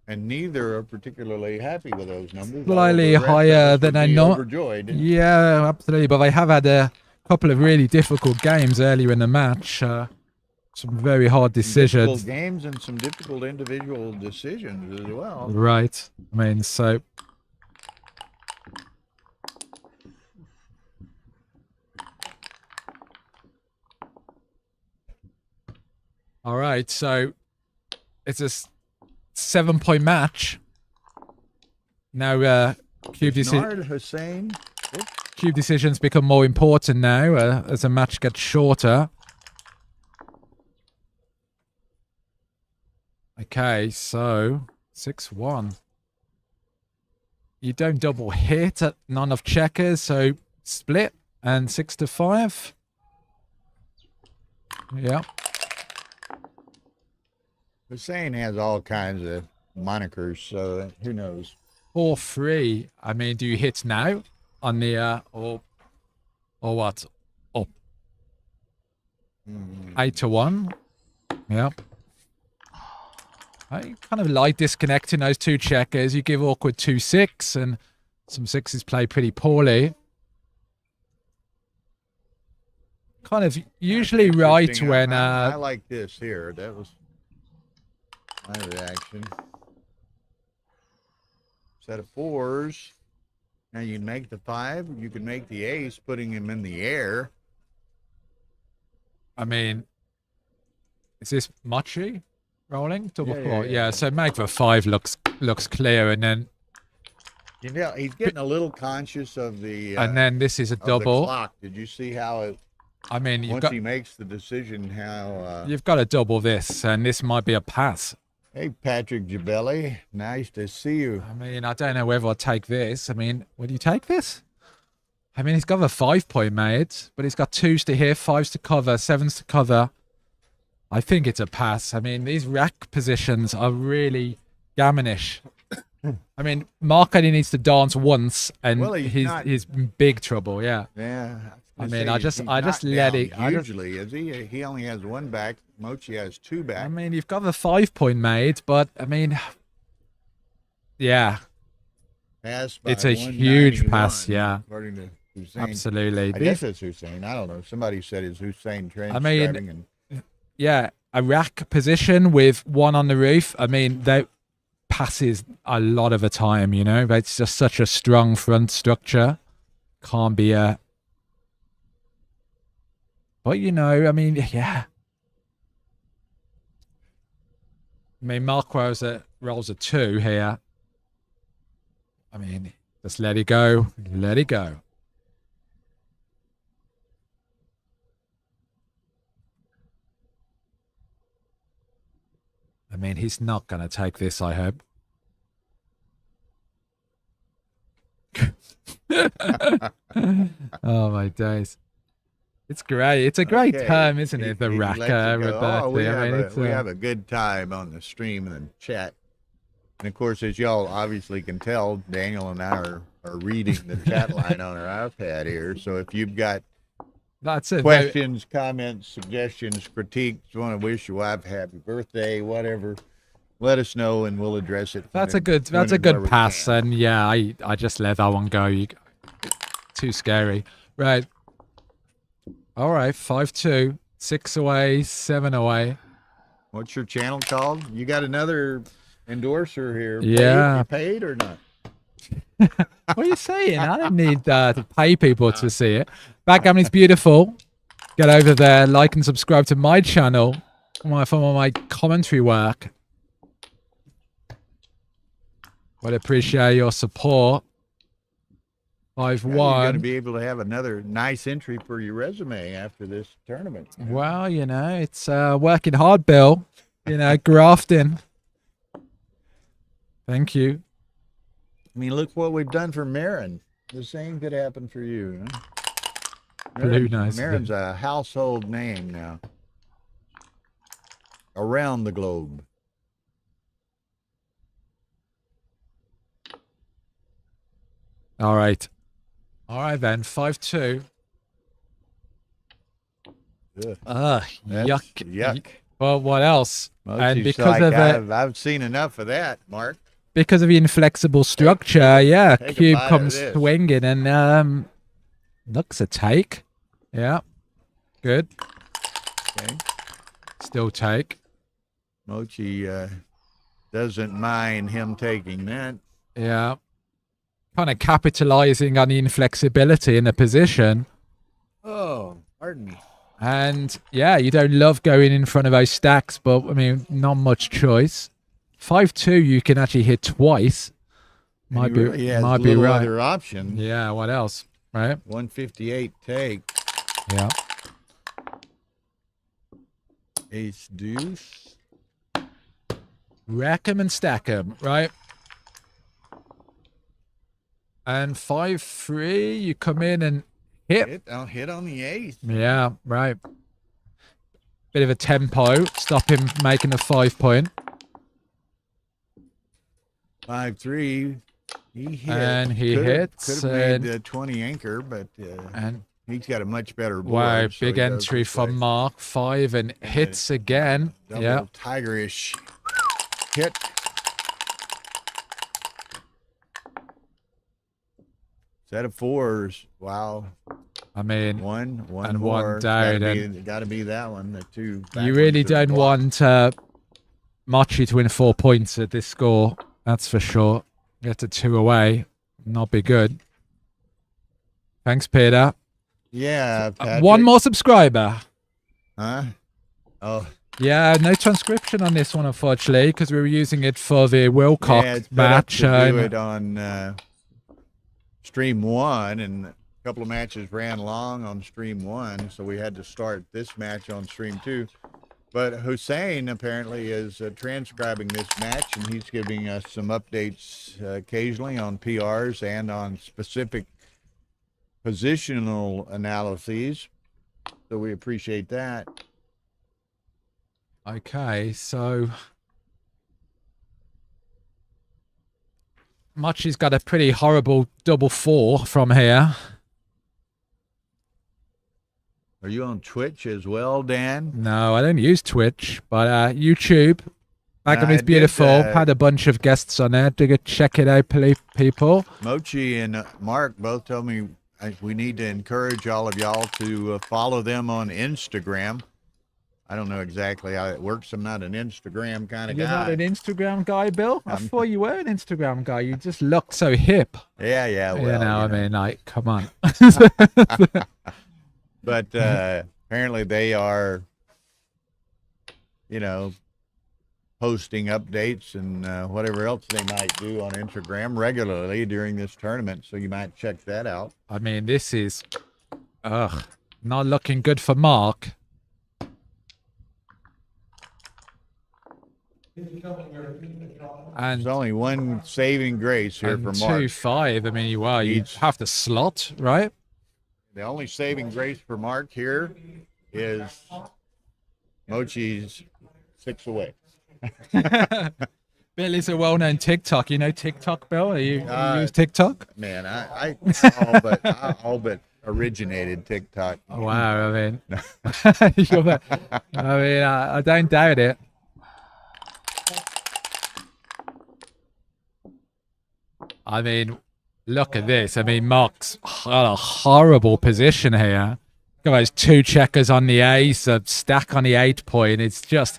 And neither are particularly happy with those numbers. Slightly The rest of higher us than would I be know. overjoyed. Yeah, absolutely. But they have had a couple of really difficult games earlier in the match. Some very hard decisions. Difficult games and some difficult individual decisions as well. Right. I mean, so. All right, so it's a 7-point match. Now, cube decisions become more important now as the match gets shorter. Okay, so 6-1. You don't double hit at none of checkers, so split and 6-5. Yeah. Hussein has all kinds of monikers, so who knows? 4-3. I mean, do you hit now on the or what? Up. 8-1. Yep. I kind of like disconnecting those two checkers. You give awkward 2-6, and some sixes play pretty poorly. Kind of usually right Interesting. when I like this here. That was my reaction. Set of 4s. Now you make the 5. You can make the ace, putting him in the air. I mean, is this Mochi rolling? Double Yeah, four. yeah. Yeah, so make the 5 looks clear, and then You know, he's getting a little conscious of the and then this is a of the double. clock. Did you see how it, I mean, once he makes the decision how you've got to double this, and this might be a pass. Hey, Patrick Gibelli, nice to see you. I mean, I don't know whether I'll take this. I mean, would you take this? I mean, he's got a 5-point made, but he's got 2s to hit, 5s to cover, 7s to cover. I think it's a pass. I mean, these rack positions are really gammonish. I mean, Marc only needs to dance once, and Well, he's in big trouble. Yeah. Yeah. I mean, I just let it. Hugely, is he? He only has one back. Mochi has two back. I mean, you've got the 5-point made, but I mean, yeah, Pass by it's a huge 191, pass. Yeah, according to Hussein. absolutely. I guess it's Hussein. I don't know. Somebody said it's Hussein I mean, transcribing, and yeah, a rack position with one on the roof. I mean, that passes a lot of the time. You know, it's just such a strong front structure. Can't be a. But you know, I mean, yeah. I mean, Marc rolls a 2 here. I mean, just let it go. Let it go. I mean, he's not going to take this, I hope. Oh, my days. It's great. It's a great term, isn't it? The racker, Roberto. We have a good time on the stream and the chat. And of course, as y'all obviously can tell, Daniel and I are reading the chat line on our iPad here. So if you've got questions, comments, suggestions, critiques, want to wish your wife happy birthday, whatever, let us know and we'll address it. That's a good pass. And yeah, I just let that one go. Too scary. Right. All right, 5-2, 6 away, 7 away. What's your channel called? You got another endorser here. Yeah. You paid or not? What are you saying? I don't need to pay people to see it. Backgammon is beautiful. Get over there, like and subscribe to my channel for all my commentary work. Would appreciate your support. 5-1. You're going to be able to have another nice entry for your resume after this tournament. Well, you know, it's working hard, Bill. You know, grafting. Thank you. I mean, look what we've done for Marin. The same could happen for you. Huh? Marin's a household name now. Around the globe. All right. All right, then. 5-2. Yuck. Well, what else? And because of I've seen enough of that, Mark. Because of the inflexible structure, yeah, cube comes swinging and looks a take. Yeah, good. Okay. Still take. Mochi doesn't mind him taking that. Yeah. Kind of capitalizing on the inflexibility in the position. Oh, pardon me. And yeah, you don't love going in front of those stacks, but I mean, not much choice. 5-2, you can actually hit twice. Might be right. Other option. Yeah, what else? Right? 158 take. Yeah. Ace deuce. Rack 'em and stack 'em, right? And 5-3, you come in and hit. Hit on the ace. Yeah, right. Bit of a tempo. Stop him making a 5-point. 5-3. He hit. And he hits. Could have made the 20 anchor, but and he's got a much better board. Wow, so big entry for Marc. 5 and hits again. Yeah. Tigerish hit. Set of 4s. Wow. I mean, one more. Down. Got to be that one. The 2. You really don't want Mochi to win 4 points at this score. That's for sure. Get a 2 away. Not be good. Thanks, Peter. Yeah. Patrick. One more subscriber. Huh? Oh. Yeah, no transcription on this one, unfortunately, because we were using it for the Wilcox match. Do it on stream 1, and a couple of matches ran long on stream 1, so we had to start this match on stream 2. But Hussein apparently is transcribing this match, and he's giving us some updates occasionally on PRs and on specific positional analyses. So we appreciate that. Okay, so Mochy's got a pretty horrible double 4 from here. Are you on Twitch as well, Dan? No, I don't use Twitch, but YouTube. Backgammon is I did, beautiful. Had a bunch of guests on there. Do check it out, people. Mochi and Marc both told me we need to encourage all of y'all to follow them on Instagram. I don't know exactly how it works. I'm not an Instagram kind of guy. You're not an Instagram guy, Bill? I thought you were an Instagram guy. You just look so hip. Yeah. Well, you know, I mean, like, come on. But apparently they are, posting updates and whatever else they might do on Instagram regularly during this tournament. So you might check that out. I mean, this is, not looking good for Marc. And There's only one saving grace here for Marc. 2-5. I mean, you have to slot, right? The only saving grace for Marc here is Mochi's 6 away. Bill is a well-known TikTok. You know TikTok, Bill? You use TikTok? Man, I all but originated TikTok. Wow, I mean, I don't doubt it. I mean, look at this. I mean, Marc's got a horrible position here. Got those 2 checkers on the ace, a stack on the 8 point. It's just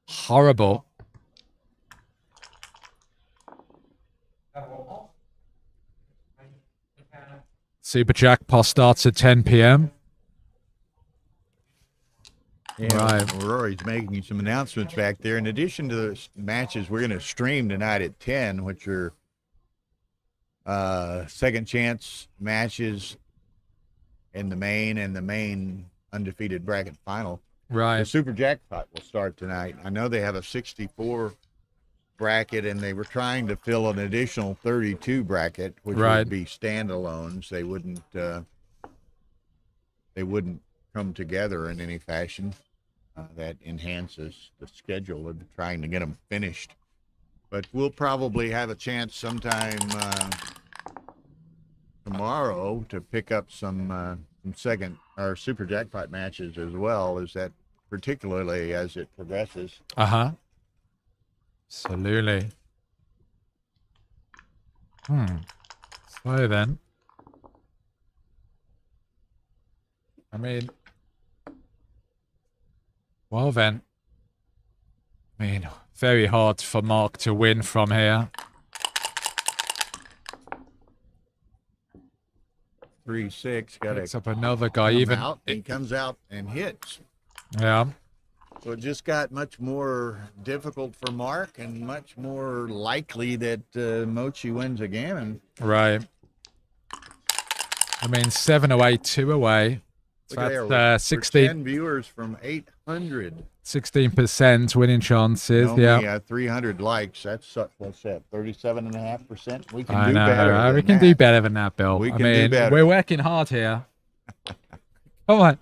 horrible. Super Jackpot starts at 10 p.m. Yeah, Right. Rory's making some announcements back there. In addition to the matches we're going to stream tonight at 10, which are second chance matches in the main and the main undefeated bracket final. The Right. Super Jackpot will start tonight. I know they have a 64 bracket, and they were trying to fill an additional 32 bracket, which Right. would be standalones. They wouldn't come together in any fashion. That enhances the schedule of trying to get them finished. But we'll probably have a chance sometime tomorrow to pick up some second or Super Jackpot matches as well, as that particularly as it progresses. Absolutely. So then, I mean, well then, I mean, very hard for Marc to win from here. 3-6, got Picks to up another guy. Even he comes out and hits. yeah, So it just got much more difficult for Marc and much more likely that Mochi wins a gammon. right. I mean, 7 away, 2 away. So Look at there, that's we're 16, 10 viewers from 800. 16% winning chances. Only, Yeah, 300 likes. That's what's that? 37.5%. We can I do know. better. We can do better than that, Bill. We I can do mean, better. we're working hard here. Come on.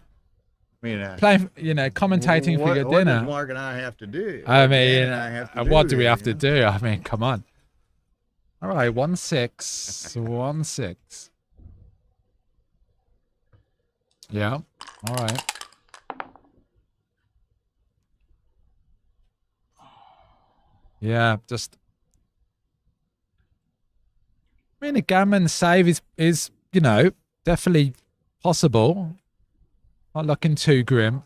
I mean, Playing, commentating for your What dinner. does Marc and I have to do? I Dan mean, and I have to what do we here, have to you know? do? I mean, come on. All right, 1-6, 1-6. Yeah. All right. Yeah, just. I mean, a gammon save is definitely possible. Not looking too grim.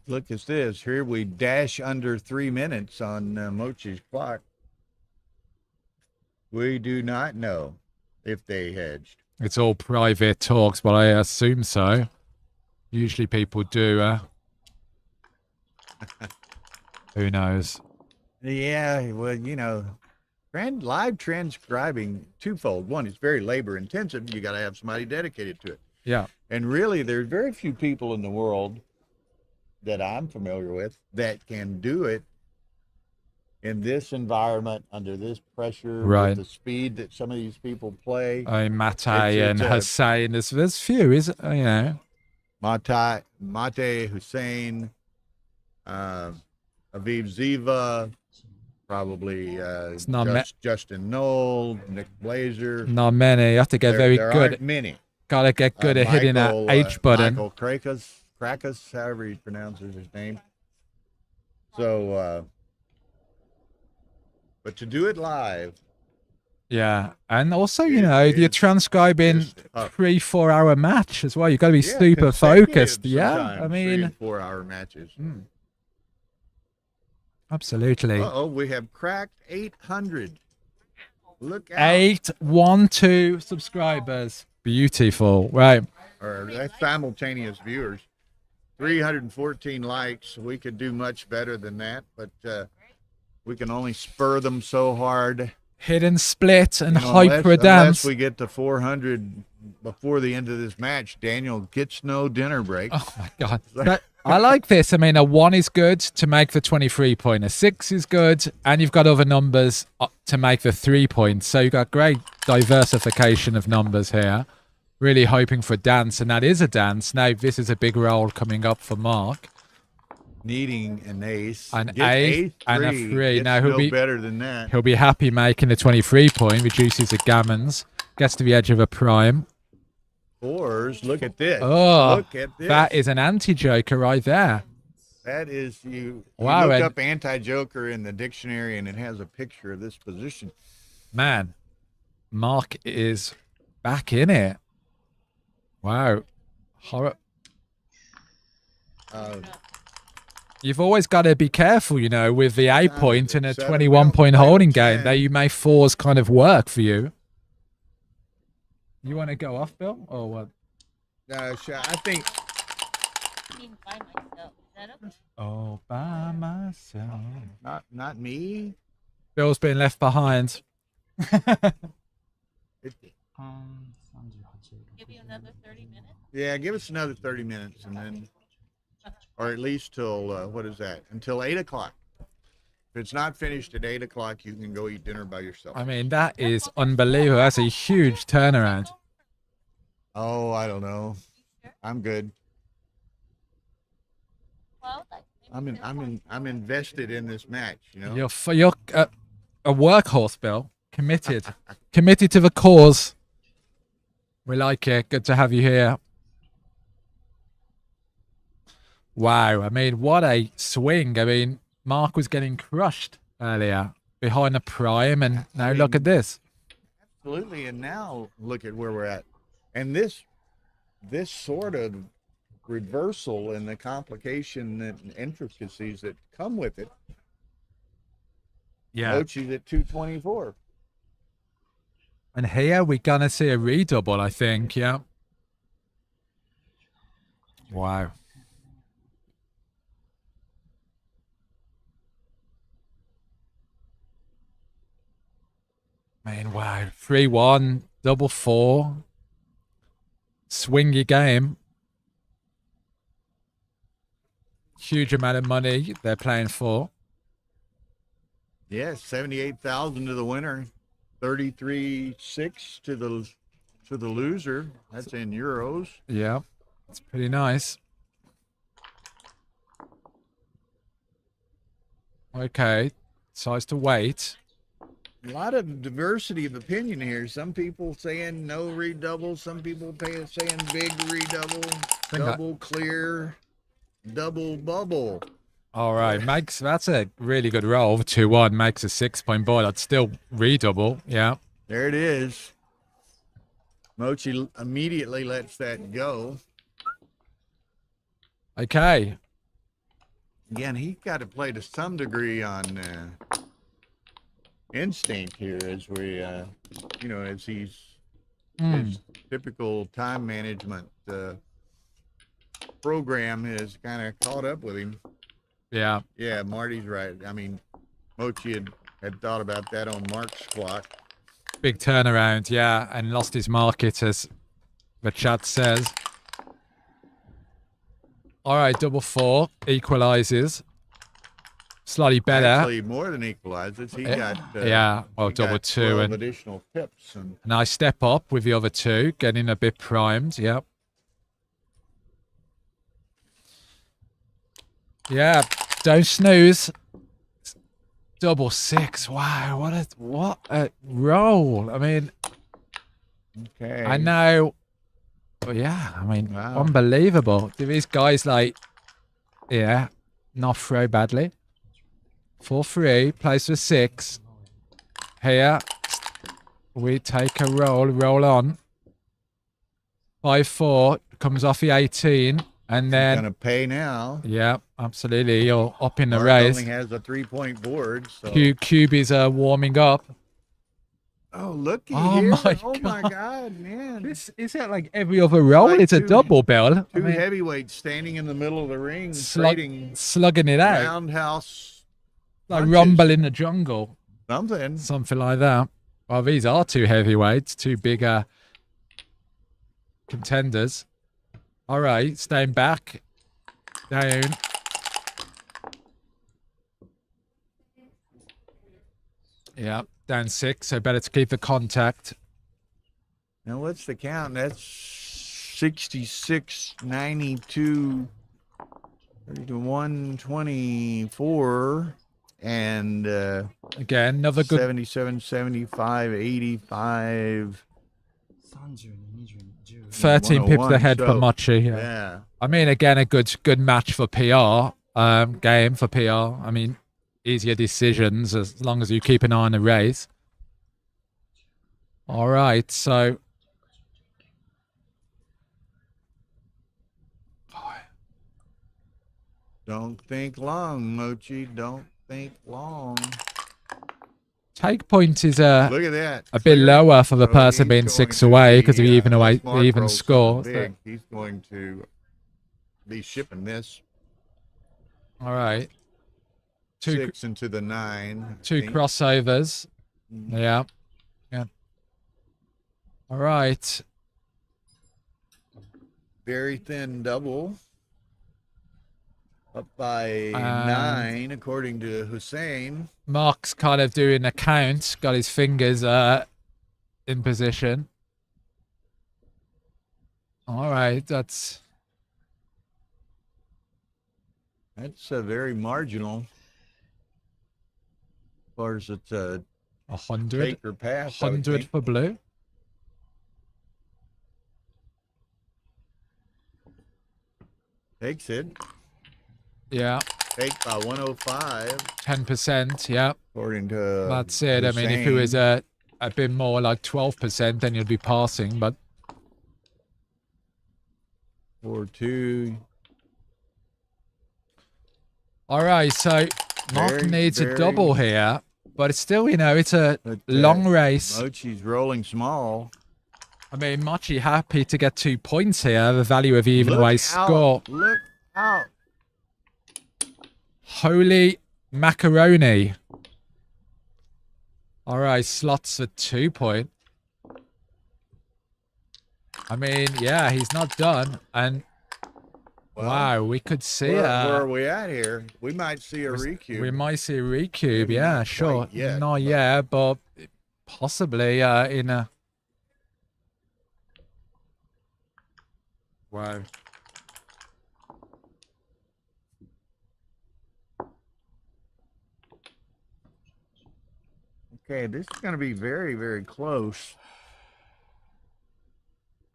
Look at this. Here we dash under 3 minutes on Mochi's clock. We do not know if they hedged. It's all private talks, but I assume so. Usually people do. Who knows? Yeah, well, live transcribing twofold. One, it's very labor intensive. You got to have somebody dedicated to it. Yeah. And really, there's very few people in the world that I'm familiar with that can do it in this environment, under this pressure, Right. with the speed that some of these people play. Mate It's and Hussein. There's few, is Mate Hussein, Aviv Ziva, probably not Justin Knoll, Nick Blazer. Not many. You have to get very there good. Aren't many. Gotta get good at hitting that H button. Michael Krakus, however he pronounces his name. So, but to do it live. Yeah, and also, you know, you're transcribing 3-4 hour match as well. You've got to be super focused. Yeah, I mean, 3 and 4 hour matches. Absolutely. Oh, we have cracked 800. Look out. 812 subscribers. Beautiful. Right. Or that's simultaneous viewers. 314 likes. We could do much better than that, but we can only spur them so hard. Hidden split and hype for a dance. Unless we get to 400 before the end of this match, Daniel gets no dinner break. Oh my God. I like this. I mean, a 1 is good to make the 23 point. A 6 is good. And you've got other numbers to make the 3 points. So you've got great diversification of numbers here. Really hoping for a dance. And that is a dance. Now, this is a big roll coming up for Marc. Needing an ace. An ace and a 3. Now he'll be better than that. He'll be happy making the 23 point. Reduces the gammons. Gets to the edge of a prime. 4s. Look at this. Oh, look at this. That is an anti-joker right there. That is you. Wow, You look up anti-joker in the dictionary, and it has a picture of this position. Man, Marc is back in it. Wow. Horror. You've always got to be careful, you know, with the 8 point and a 21 point holding game. There you may 4s kind of work for you. You want to go off, Bill, or what? I think. Being by myself. Is that okay? Oh, by myself. Not me. Bill's been left behind. Give you another 30 minutes? Yeah, give us another 30 minutes, and then, or at least till what is that? Until 8 o'clock. If it's not finished at 8 o'clock, you can go eat dinner by yourself. I mean, that is unbelievable. That's a huge turnaround. Oh, I don't know. I'm good. Well, I'm invested in this match. You know. You're a workhorse, Bill. Committed. Committed to the cause. We like it. Good to have you here. Wow. I mean, what a swing. I mean, Marc was getting crushed earlier behind the prime, and now look at this. Absolutely, and now look at where we're at. And this sort of reversal and the complication and intricacies that come with it. Yeah. Mochi's at 224. And here we're going to see a redouble, I think. Yeah. Wow. Man, wow. 3-1, double 4. Swingy game. Huge amount of money they're playing for. Yeah, 78,000 to the winner, 33.6 to the loser. That's in euros. Yeah, it's pretty nice. Okay, decides to wait. A lot of diversity of opinion here. Some people saying no redouble. Some people saying big redouble, double clear, double bubble. All right, that's a really good roll. 2-1 makes a 6 point board. That's still redouble. Yeah. There it is. Mochi immediately lets that go. Okay. Again, he's got to play to some degree on instinct here as we, as his typical time management program has kind of caught up with him. Yeah. Yeah, Marty's right. I mean, Mochi had thought about that on Marc's clock. Big turnaround, yeah, and lost his market, as the chat says. All right, double 4 equalizes. Slightly better. Actually, more than equalizes. He got double 2 and additional pips. And nice step up with the other 2, getting a bit primed. Yep. Yeah, Don't snooze. Double six. Wow, what a roll. I mean, Okay. I know. But yeah, I mean, Wow. unbelievable. Do these guys not throw badly? 4-3, plays for 6. Here, we take a roll on. 5-4, comes off the 18, and then Gonna pay now. yeah, absolutely. You're up in the Marc race. only has a 3-point board. So. Cubies are warming up. Oh, looky Oh here. my Oh my God. God, man. This is it like every other roll? like It's a two- double, Bill. Two heavyweights standing in the middle of the ring, trading slugging it out. roundhouse Like punches. rumble in the jungle. Something. Something like that. Well, these are two heavyweights, two bigger contenders. All right, staying back. Down. Yeah, down 6, so better to keep the contact. Now, what's the count? That's 66, 92, 124, and Again, another good 77, 75, 85. 13 pips 101, ahead for so, Mochi. Yeah. I mean, again, a good match for PR. Game for PR. I mean, easier decisions as long as you keep an eye on the race. All right, so Don't think long, Mochi. Don't think long. take point is Look at that. a bit lower for the So person he's being going 6 to away be, because of the even away, unless Marc the even rolls score. something big, he's going to be shipping this All right, two 6 into the 9. I two think. crossovers. Mhm. Yeah. All right. Very thin double. Up by 9, And- according to Hussein. Mark's kind of doing a count. Got his fingers in position. All right, that's Very marginal. As far as it's a 100. take or pass. I would 100 think. for blue. Takes it. Yeah, Take by 105, 10%. Yeah, according to. that's it. I mean, if it was Hussein. a bit more like 12%, then you'd be passing. But 4-2. all right, so Mark Very, needs a very- double here, but it's still, it's a But, long race. Mochi's rolling small. I mean, Mochi happy to get 2 points here. The value of even Look way out, score. Look out. Holy macaroni. All right, slots for 2 point. I mean, yeah, he's not done. And Well, wow, we could see where are we at here? We might see a recube. we might see a recube. Maybe Yeah, not sure. quite yet, Not but- yet, but possibly in a. Wow. Okay, this is going to be very, very close.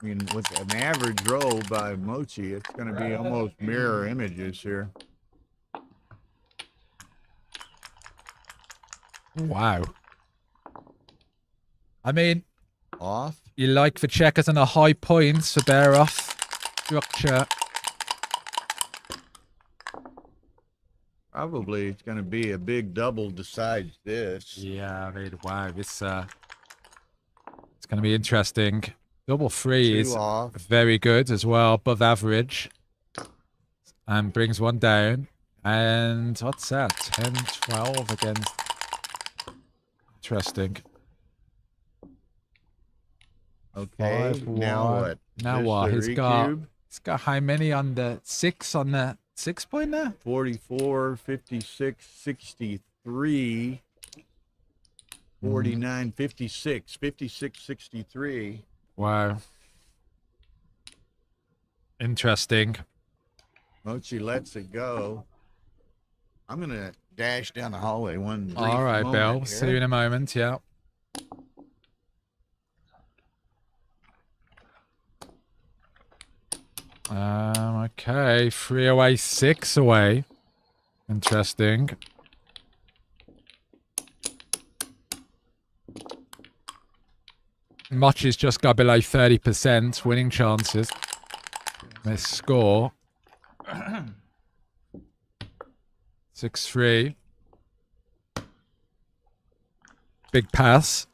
I mean, with an average roll by Mochi, it's going to be almost mirror images here. Wow. I mean, Off. you like the checkers and the high points for bear off structure. Probably it's going to be a big double decides this. Yeah, I mean, wow, this it's going to be interesting. Double 3 Two is off. very good as well, above average, and brings one down. And what's that? 10, 12 against. Interesting. Okay, 5, now 1. what? Now Just what? the He's got recube? how many on the 6 on the 6 point there? 44, 56, 63, 49, 56, 56, 63. Wow. Interesting. Mochi lets it go. I'm gonna dash down the hallway one brief All right, moment Bill. here. See you in a moment. Yeah. Okay. 3 away, 6 away. Interesting. Mochy's just got below 30% winning chances. They score 6-3. Big pass.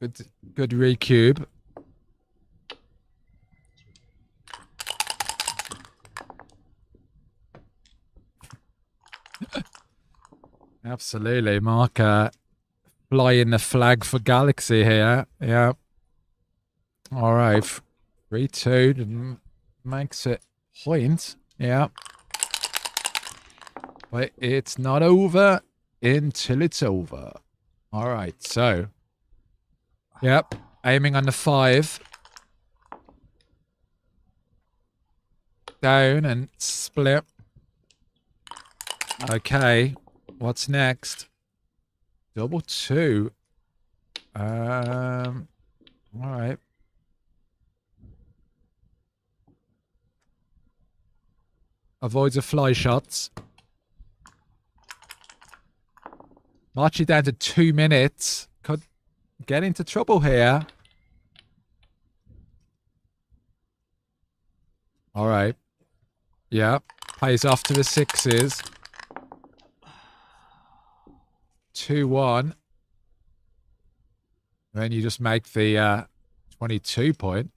Good recube. Absolutely, Marc. Flying the flag for Galaxy here. Yeah. All right. 3-2 makes it point. Yeah. But it's not over until it's over. All right. So, yep. Aiming on the 5. Down and split. Okay. What's next? Double 2. All right. Avoids the fly shots. Mochy down to 2 minutes. Could get into trouble here. All right. Yeah. Pays off to the 6s. 2-1. Then you just make the 22 point.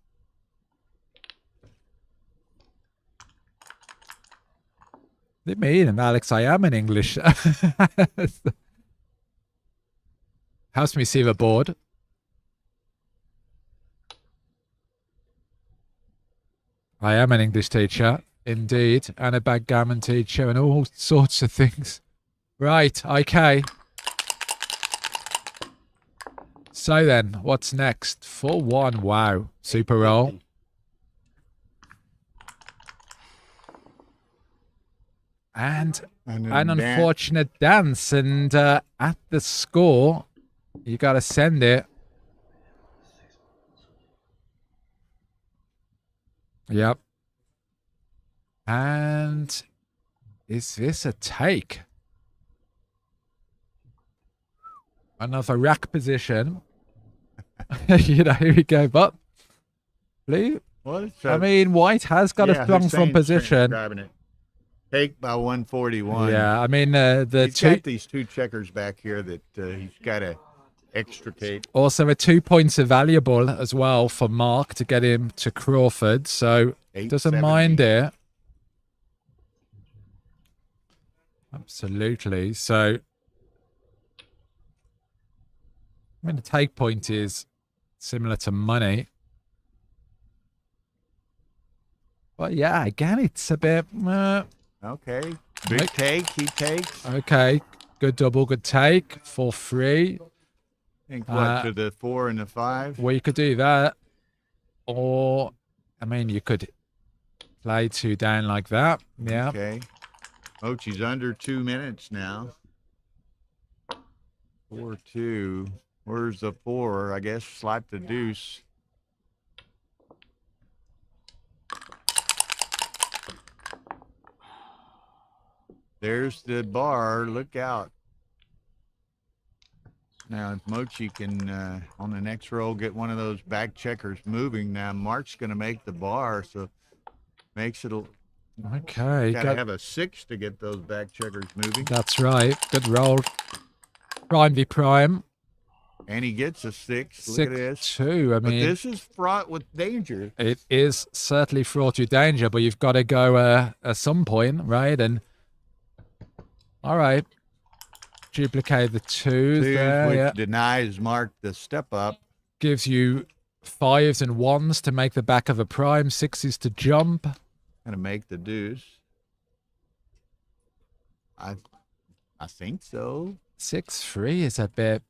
They mean him, Alex. I am in English. Helps me see the board. I am an English teacher, indeed, and a backgammon teacher, and all sorts of things. Right, okay. So then, what's next? 4-1. Wow. Super roll. And an unfortunate dance. And at the score, you got to send it. Yep. And is this a take? Another rack position. You know, here we go. But blue. Well, I mean, white has got a strong front position. It. Take by 141. Yeah, I mean, he's got these 2 checkers back here that he's got to extricate. Also, a 2 points are valuable as well for Marc to get him to Crawford, so doesn't mind it. Absolutely. So, I mean, the take point is similar to money. But yeah, again, it's a bit... Okay. Big take, he takes. Okay. Good double, good take. 4-3. Think what, to the 4 and the 5? Well, you could do that. Or, I mean, you could play 2 down like that. Yeah. Okay. Mochi's under 2 minutes now. 4-2. Where's the 4? I guess slap the deuce. There's the bar. Look out. Now, if Mochi can, on the next roll, get one of those back checkers moving, now Marc's going to make the bar, so makes it a... Okay. Got to have a 6 to get those back checkers moving. That's right. Good roll. Prime v prime. And he gets a 6. Look at this. 6-2. I mean, but this is fraught with danger. It is certainly fraught with danger, but you've got to go at some point, right? And all right, duplicate the 2s there. Which yeah. denies Marc the step up. Gives you 5s and 1s to make the back of a prime, 6s to jump. Gonna make the deuce. I think so. 6-3 is a bit.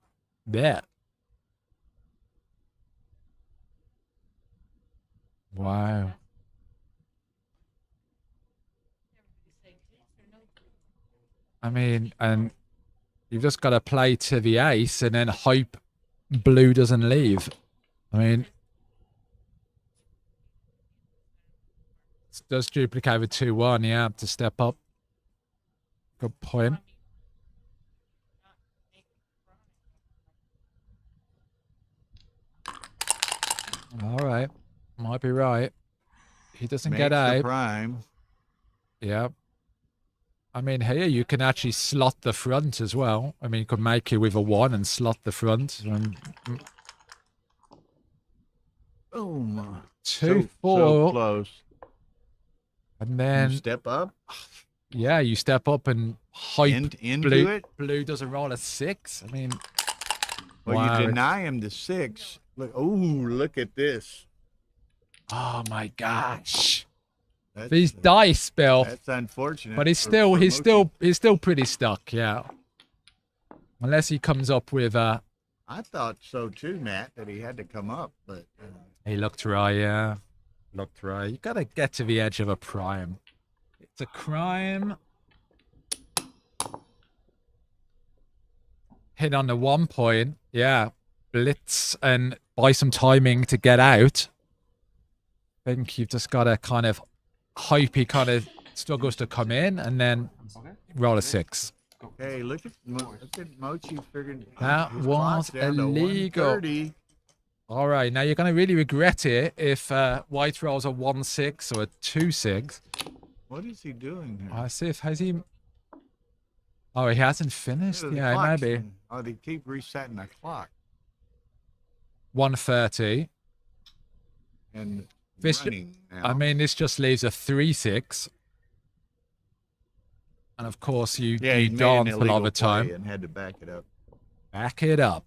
Wow. I mean, and you've just got to play to the ace and then hope blue doesn't leave. I mean, it does duplicate with 2-1, yeah, to step up. Good point. All right. Might be right. He doesn't Makes get the out. prime. Yeah. I mean, here you can actually slot the front as well. I mean, you could make it with a 1 and slot the front. Boom. 2-4. So close. And then, You step up yeah, you step up and hope into blue, it. blue doesn't roll a 6. I mean, Well, wow. you deny him the 6. Look, look at this. Oh my gosh. That's, These dice, Bill. That's unfortunate. But he's still pretty stuck, yeah. Unless he comes up with I thought so too, Matt, that he had to come up, but he looked right, yeah. Looked right. You gotta get to the edge of a prime. It's a crime. Hit on the 1 point, yeah. Blitz and buy some timing to get out. I think you've just gotta kind of hope he kind of struggles to come in and then roll a 6. hey, look at Mochi figured That his was clock's down to illegal. 130. All right, now you're going to really regret it if white rolls a 1-6 or a 2-6. What is he doing here? I see if has he. Oh, he hasn't finished. Look at the Yeah, clock's- maybe Oh, they keep resetting the clock 130. and This- running now. I mean, this just leaves a 3-6, and of course you yeah, he made an dance a lot illegal of the time. play and had to back it up. Back it up.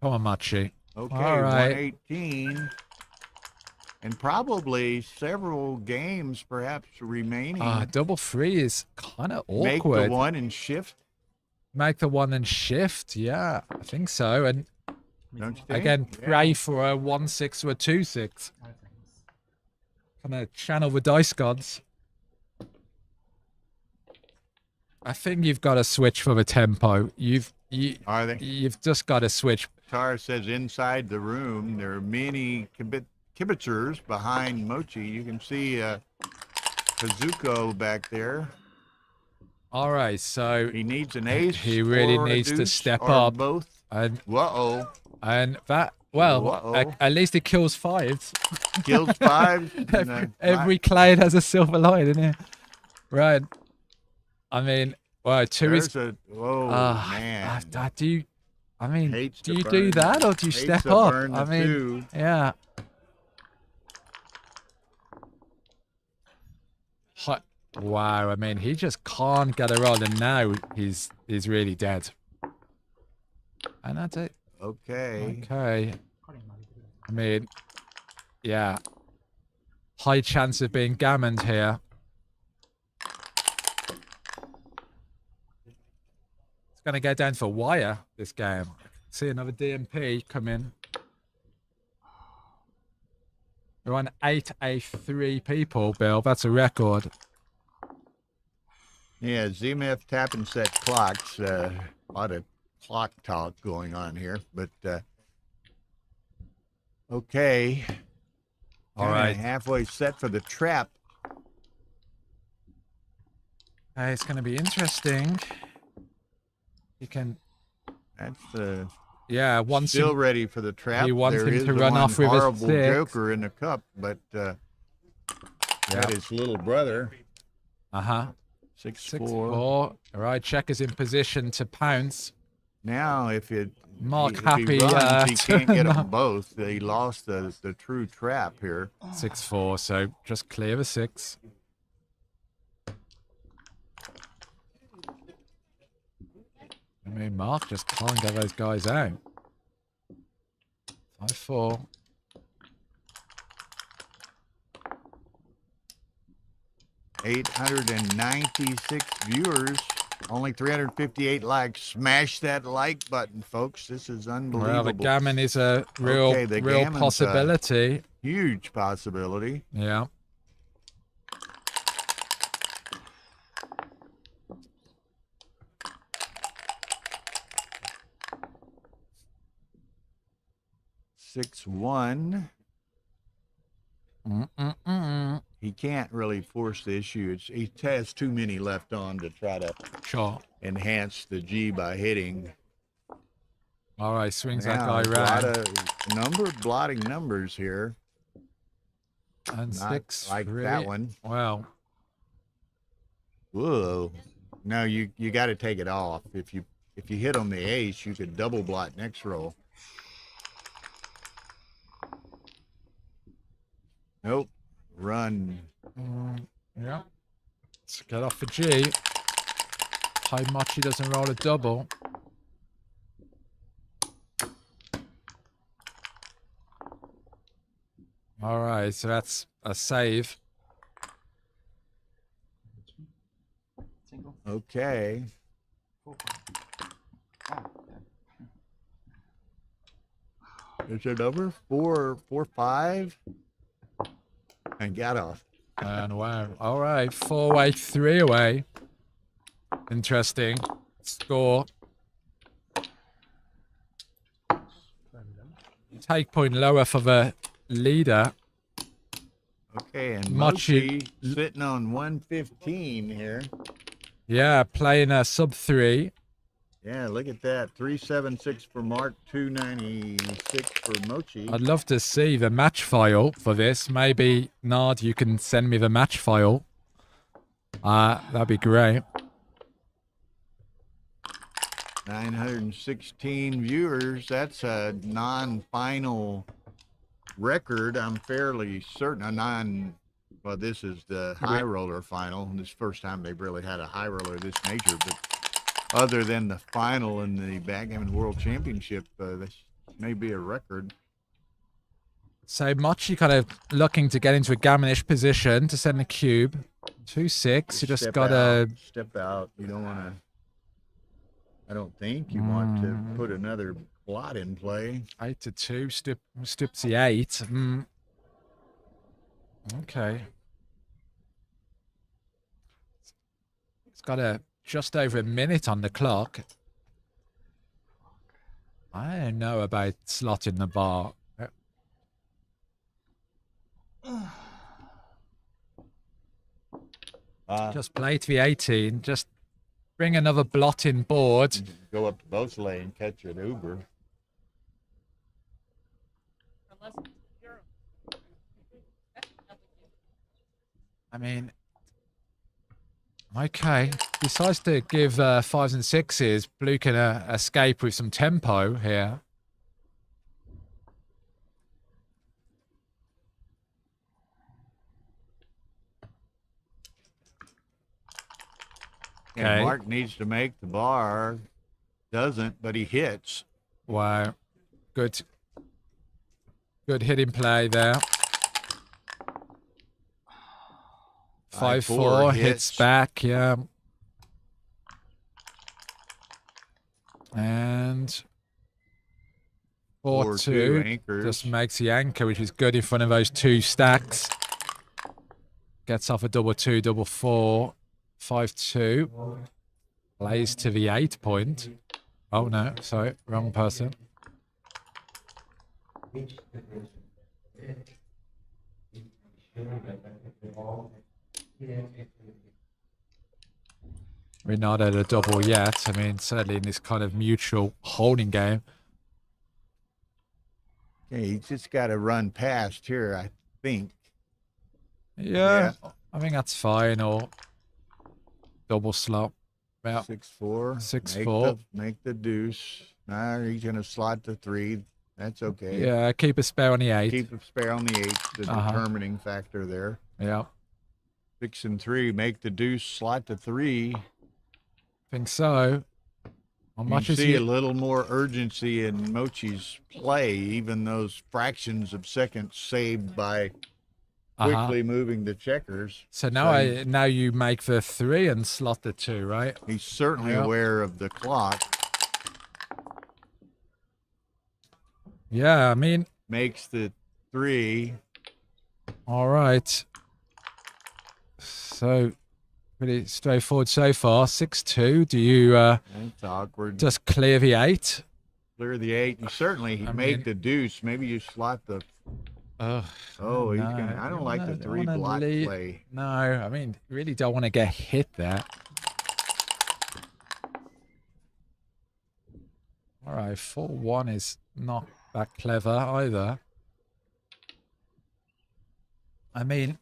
Come on, Mochi. Okay, All right. 118. And probably several games perhaps remaining. Double 3 is kind of Make awkward. the 1 and shift, Make the 1 and shift. Yeah, I think so. And don't you think? again, Yeah. pray for a 1-6 or a 2-6. Kind of channel the dice gods. I think you've got to switch for the tempo. Are they? You've just got to switch. Tar says inside the room there are many kibitzers behind Mochi. You can see Kazuko back there. All right, so He needs an ace. He really or a needs to deuce, step or up. Both. and Uh-oh. that well, Uh-oh. at least it kills 5s. Kills 5. and, Every cloud has a silver light in it. Right. I mean, well, 2 is. there's a whoa man. Do you? I mean, Hates do to you do burn- that or do you hates step to up? burn the I mean, 2. yeah. Wow, I mean, he just can't get a roll, and now he's really dead. And that's it. Okay. Okay. I mean, yeah. High chance of being gammoned here. It's going to go down for wire, this game. See another DMP come in. We're on 8A3 people, Bill. That's a record. Yeah, ZMF tap and set clocks. A lot of clock talk going on here, but okay. All Kinda right. halfway set for the trap. It's going to be interesting. You can, That's the yeah, once still him, ready for the trap. he wants There him is to the run one off with a horrible 6. joker in the cup, but that his little brother. uh-huh. 6-4. 6-4. All right, checker's in position to pounce. Now, if Marc he happy, runs, he can't get no. them both. He lost the true trap here. 6-4, so just clear the 6. I mean, Marc just can't get those guys out. 5-4. $896 viewers, only 358 likes. Smash that like button, folks. This is unbelievable. Well, the gammon is a real, Okay, the real gammon's, possibility. Huge possibility. 6-1. He can't really force the issue. He has too many left on to try to Sure. enhance the G by hitting. All right, swings that Now, guy a lot round. of number of blotting numbers here. And Not 6, like 3. that one. Wow. Whoa. No, you got to take it off. If you hit on the ace, you could double blot next roll. Nope. Run. Yeah. Let's get off the G. Hope Mochi doesn't roll a double. All right, so that's a save. Single. Okay. 4, 5. Oh, yeah. Is it over? 4, 5? And got off. And wow. All right, 4-way, 3-away. Interesting. Score. Take point lower for the leader. Okay, and Mochi- Mochi sitting on 115 here. Yeah, playing a sub 3. Yeah, look at that. 376 for Marc, 296 for Mochi. I'd love to see the match file for this. Maybe, Nard, you can send me the match file. That'd be great. 916 viewers. That's a non-final record. I'm fairly certain. Well, this is the high roller final. This is the first time they've really had a high roller of this nature. But other than the final in the Backgammon World Championship, this may be a record. So Mochi kind of looking to get into a gammonish position to send the cube. 2-6. You just Step gotta. out, step out. You don't want to. I don't think you want to put another blot in play. 8-2. Stipsy 8. Okay. It's got just over a minute on the clock. I don't know about slotting the bar. Just play to the 18. Just bring another blot in board. Go up to both lane, catch an Uber. Unless it's Europe. I mean, okay. Decides to give 5s and 6s. Blue can escape with some tempo here. And Okay. Marc needs to make the bar. Doesn't, but he hits. Wow. Good hitting play there. 5-4 hits back, yeah. And 4-2 anchors. just makes the anchor, which is good in front of those 2 stacks. Gets off a 2-2, 4-4, 5-2. Plays to the 8 point. Oh no, sorry, wrong person. We're not at a double yet. I mean, certainly in this kind of mutual holding game. Okay, he's just got to run past here, I think. Yeah, I think that's fine. Or double slot. Yeah, 6-4. 6-4. Make the deuce. Nah, he's going to slot the 3. That's okay. Yeah, keep a spare on the 8. Keep a spare on the 8. The determining factor there. Yeah, 6 and 3. Make the deuce. Slot the 3. think so. How much You is see he? a little more urgency in Mochi's play, even those fractions of seconds saved by quickly moving the checkers. So now you make the 3 and slot the 2, right? He's certainly aware of the clock. Yeah, I mean, Makes the 3. all right. So pretty straightforward so far. 6-2. Do you That's awkward. just clear the 8? Clear the 8. You certainly I make mean- the deuce. Maybe you slot the. Ugh, Oh, he's no, gonna. I you don't like wanna- the you 3 wanna block leave- play. No, I mean, you really don't want to get hit there. All right, 4-1 is not that clever either. I mean,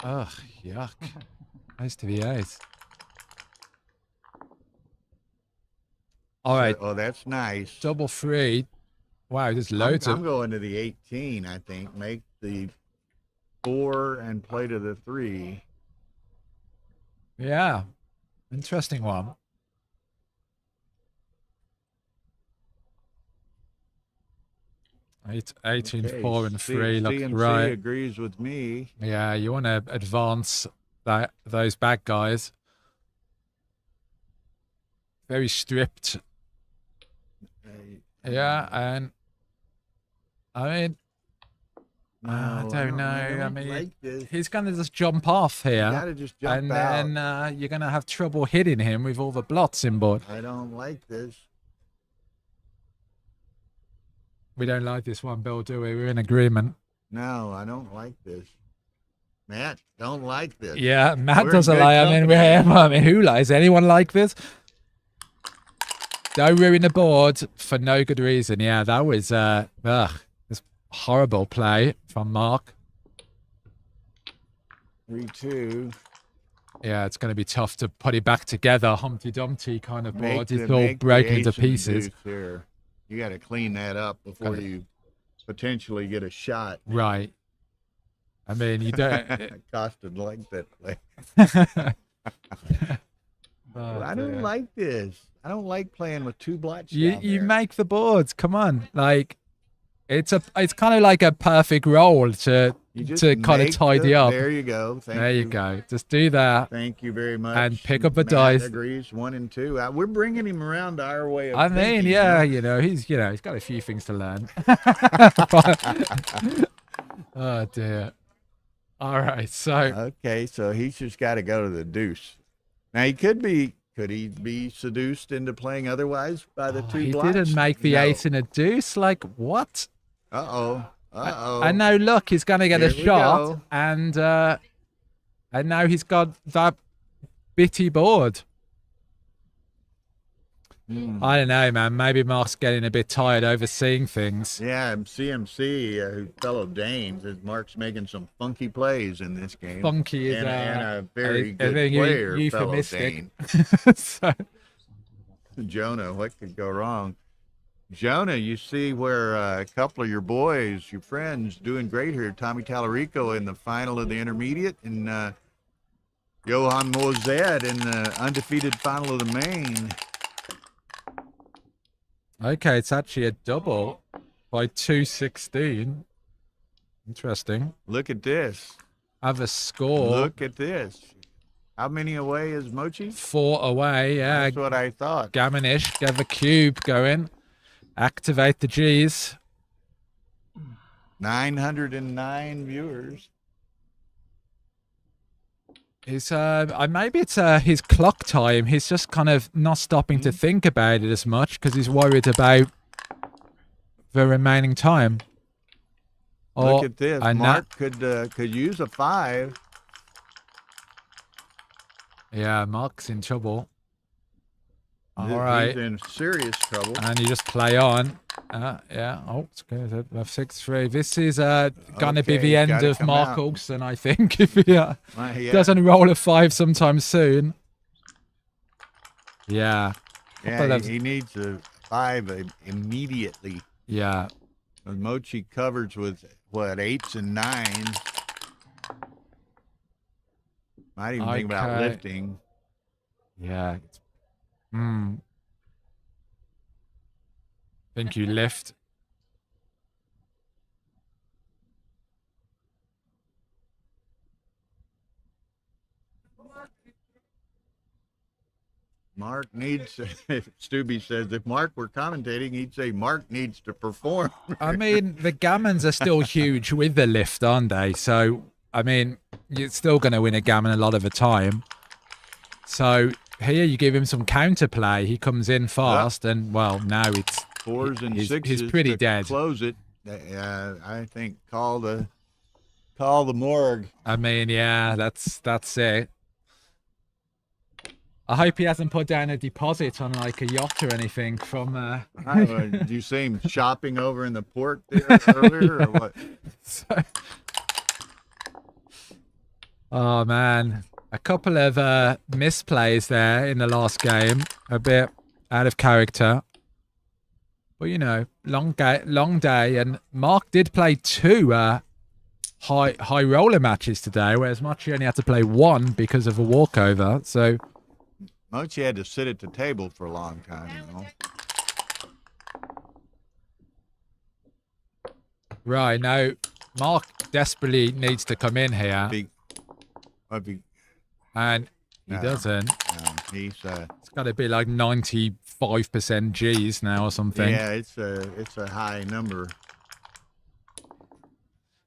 ugh, yuck. Nice to be ace. All right, Oh, that's nice. double 3. Wow, there's I'm, loads I'm of. going to the 18. I think make the 4 and play to the 3. Yeah, interesting one. Eight, 18, Okay, 4 and 3 looks CMC right. agrees with me. Yeah, you want to advance those bad guys. Very stripped. Yeah, and I mean, I don't know. I mean, like this. he's gonna just jump off here, You gotta just jump and out. then you're gonna have trouble hitting him with all the blots in board. I don't like this. We don't like this one, Bill, do we? We're in agreement. No, I don't like this. Matt, don't like this. Yeah, Matt We're in doesn't good like. I mean, I mean, who likes anyone like this? Don't ruin the board for no good reason. Yeah, that was this horrible play from Marc. 3-2. Yeah, it's going to be tough to put it back together. Humpty Dumpty kind of board. It's all make the broken into ace and the pieces. deuce here. You got to clean that up before you potentially get a shot. Right. I mean, you don't. Costed like that play. Oh, I don't dear. like this. I don't like playing with 2 blots. You down you there. make the boards. Come on, like it's kind of like a perfect roll to You just kind of make tidy the- up. There you go. Thank There you go. Just do that. Thank you very much. And pick up a Matt dice. Agrees 1 and 2. We're bringing him around to our way of I mean, thinking, yeah, you know? he's got a few things to learn. Oh dear. All right, so Okay, so he's just got to go to the deuce. Now could he be seduced into playing otherwise by the 2 he blots? didn't make the No. ace and a deuce. Like what? Uh-oh. Uh-oh. And now look, he's gonna get a Here we shot, go. and now he's got that bitty board. Hmm. I don't know, man. Maybe Mark's getting a bit tired overseeing things. Yeah, CMC, fellow Danes, is Mark's making some funky plays in this game. Funky is and a very I good think player, euphemistic. fellow Dane. So, Jonah, what could go wrong? Jonah, you see where a couple of your boys, your friends, doing great here. Tommy Tallarico in the final of the intermediate, and Johan Mozed in the undefeated final of the main. okay, it's actually a double by 216. Interesting. Look at this. Have a score. Look at this. How many away is Mochi? 4 away. Yeah, That's what I thought. gammonish. Get the cube going. Activate the G's. 909 viewers. Maybe it's his clock time. He's just kind of not stopping to think about it as much because he's worried about the remaining time. Look at this. and Mark could use a 5. Yeah, Mark's in trouble. All He's right, in serious trouble. and you just play on. Yeah. Oh, it's good. 6-3. This is gonna be Okay, the end gotta of come Mark out. Olsen, I think, if he Yeah. doesn't roll a 5 sometime soon. Yeah. Yeah, that's- he needs a 5 immediately. Yeah. Mochi covers with what, 8s and 9s. Might even think about Okay. lifting. Yeah. Think you lift. Mark needs. Stubby says if Mark were commentating, he'd say Mark needs to perform. I mean, the gammons are still huge with the lift, aren't they? So, I mean, you're still going to win a gammon a lot of the time. So here you give him some counterplay. He comes in fast, and well, now it's Fours and he's sixes pretty to dead. close it. I think call the morgue. I mean, yeah, that's it. I hope he hasn't put down a deposit on like a yacht or anything from. Did you see him shopping over in the port there earlier, or what? So... Oh man, a couple of misplays there in the last game, a bit out of character. But you know, long day, and Marc did play 2 high roller matches today, whereas Mochi only had to play 1 because of a walkover. So Mochi had to sit at the table for a long time, you know. Right now, Marc desperately needs to come in here, and he doesn't. No, he's It's got to be like 95% G's now or something. yeah, it's a high number.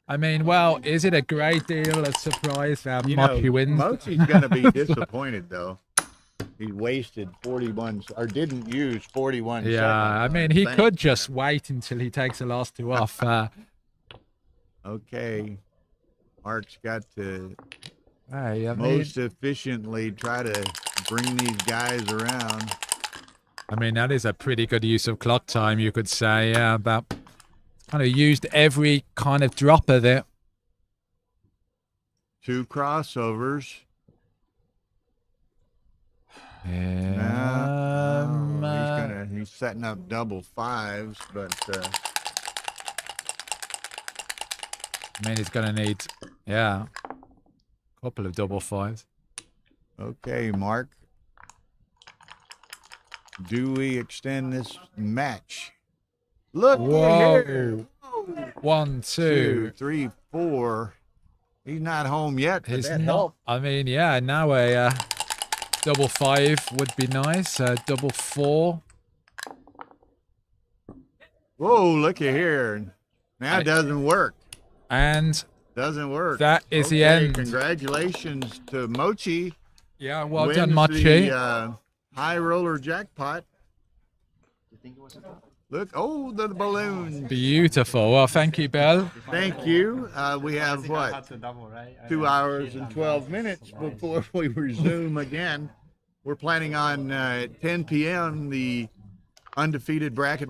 I mean, well, is it a great deal of surprise that Mochi wins? Mochi's gonna be disappointed though. He wasted 41 or didn't use 41 seconds. Yeah, I mean, he could just wait until he takes the last 2 off. Okay, Marc's got to Hey, I mean, most efficiently try to bring these guys around. I mean, that is a pretty good use of clock time, you could say. Yeah, but kind of used every kind of drop of it. 2 crossovers. Yeah. He's setting up double 5s, but I mean, he's gonna need, yeah, a couple of double 5s. okay, Marc. Do we extend this match? Look here. 1, 2, 2, 3, 4. He's not home yet. But He's that not. helped. I mean, yeah. Now a double 5 would be nice. Double 4. Whoa, looky here. Now it doesn't work. And Doesn't work. that is the end. Congratulations to Mochi. Yeah, well Wins done, Mochi. the high roller jackpot. You think it was a double? Look, oh, the balloon. Beautiful. Well, thank you, Belle. Thank you. We have what? That's a double, right? 2 hours and 12 minutes before we resume again. We're planning on 10 p.m. the undefeated bracket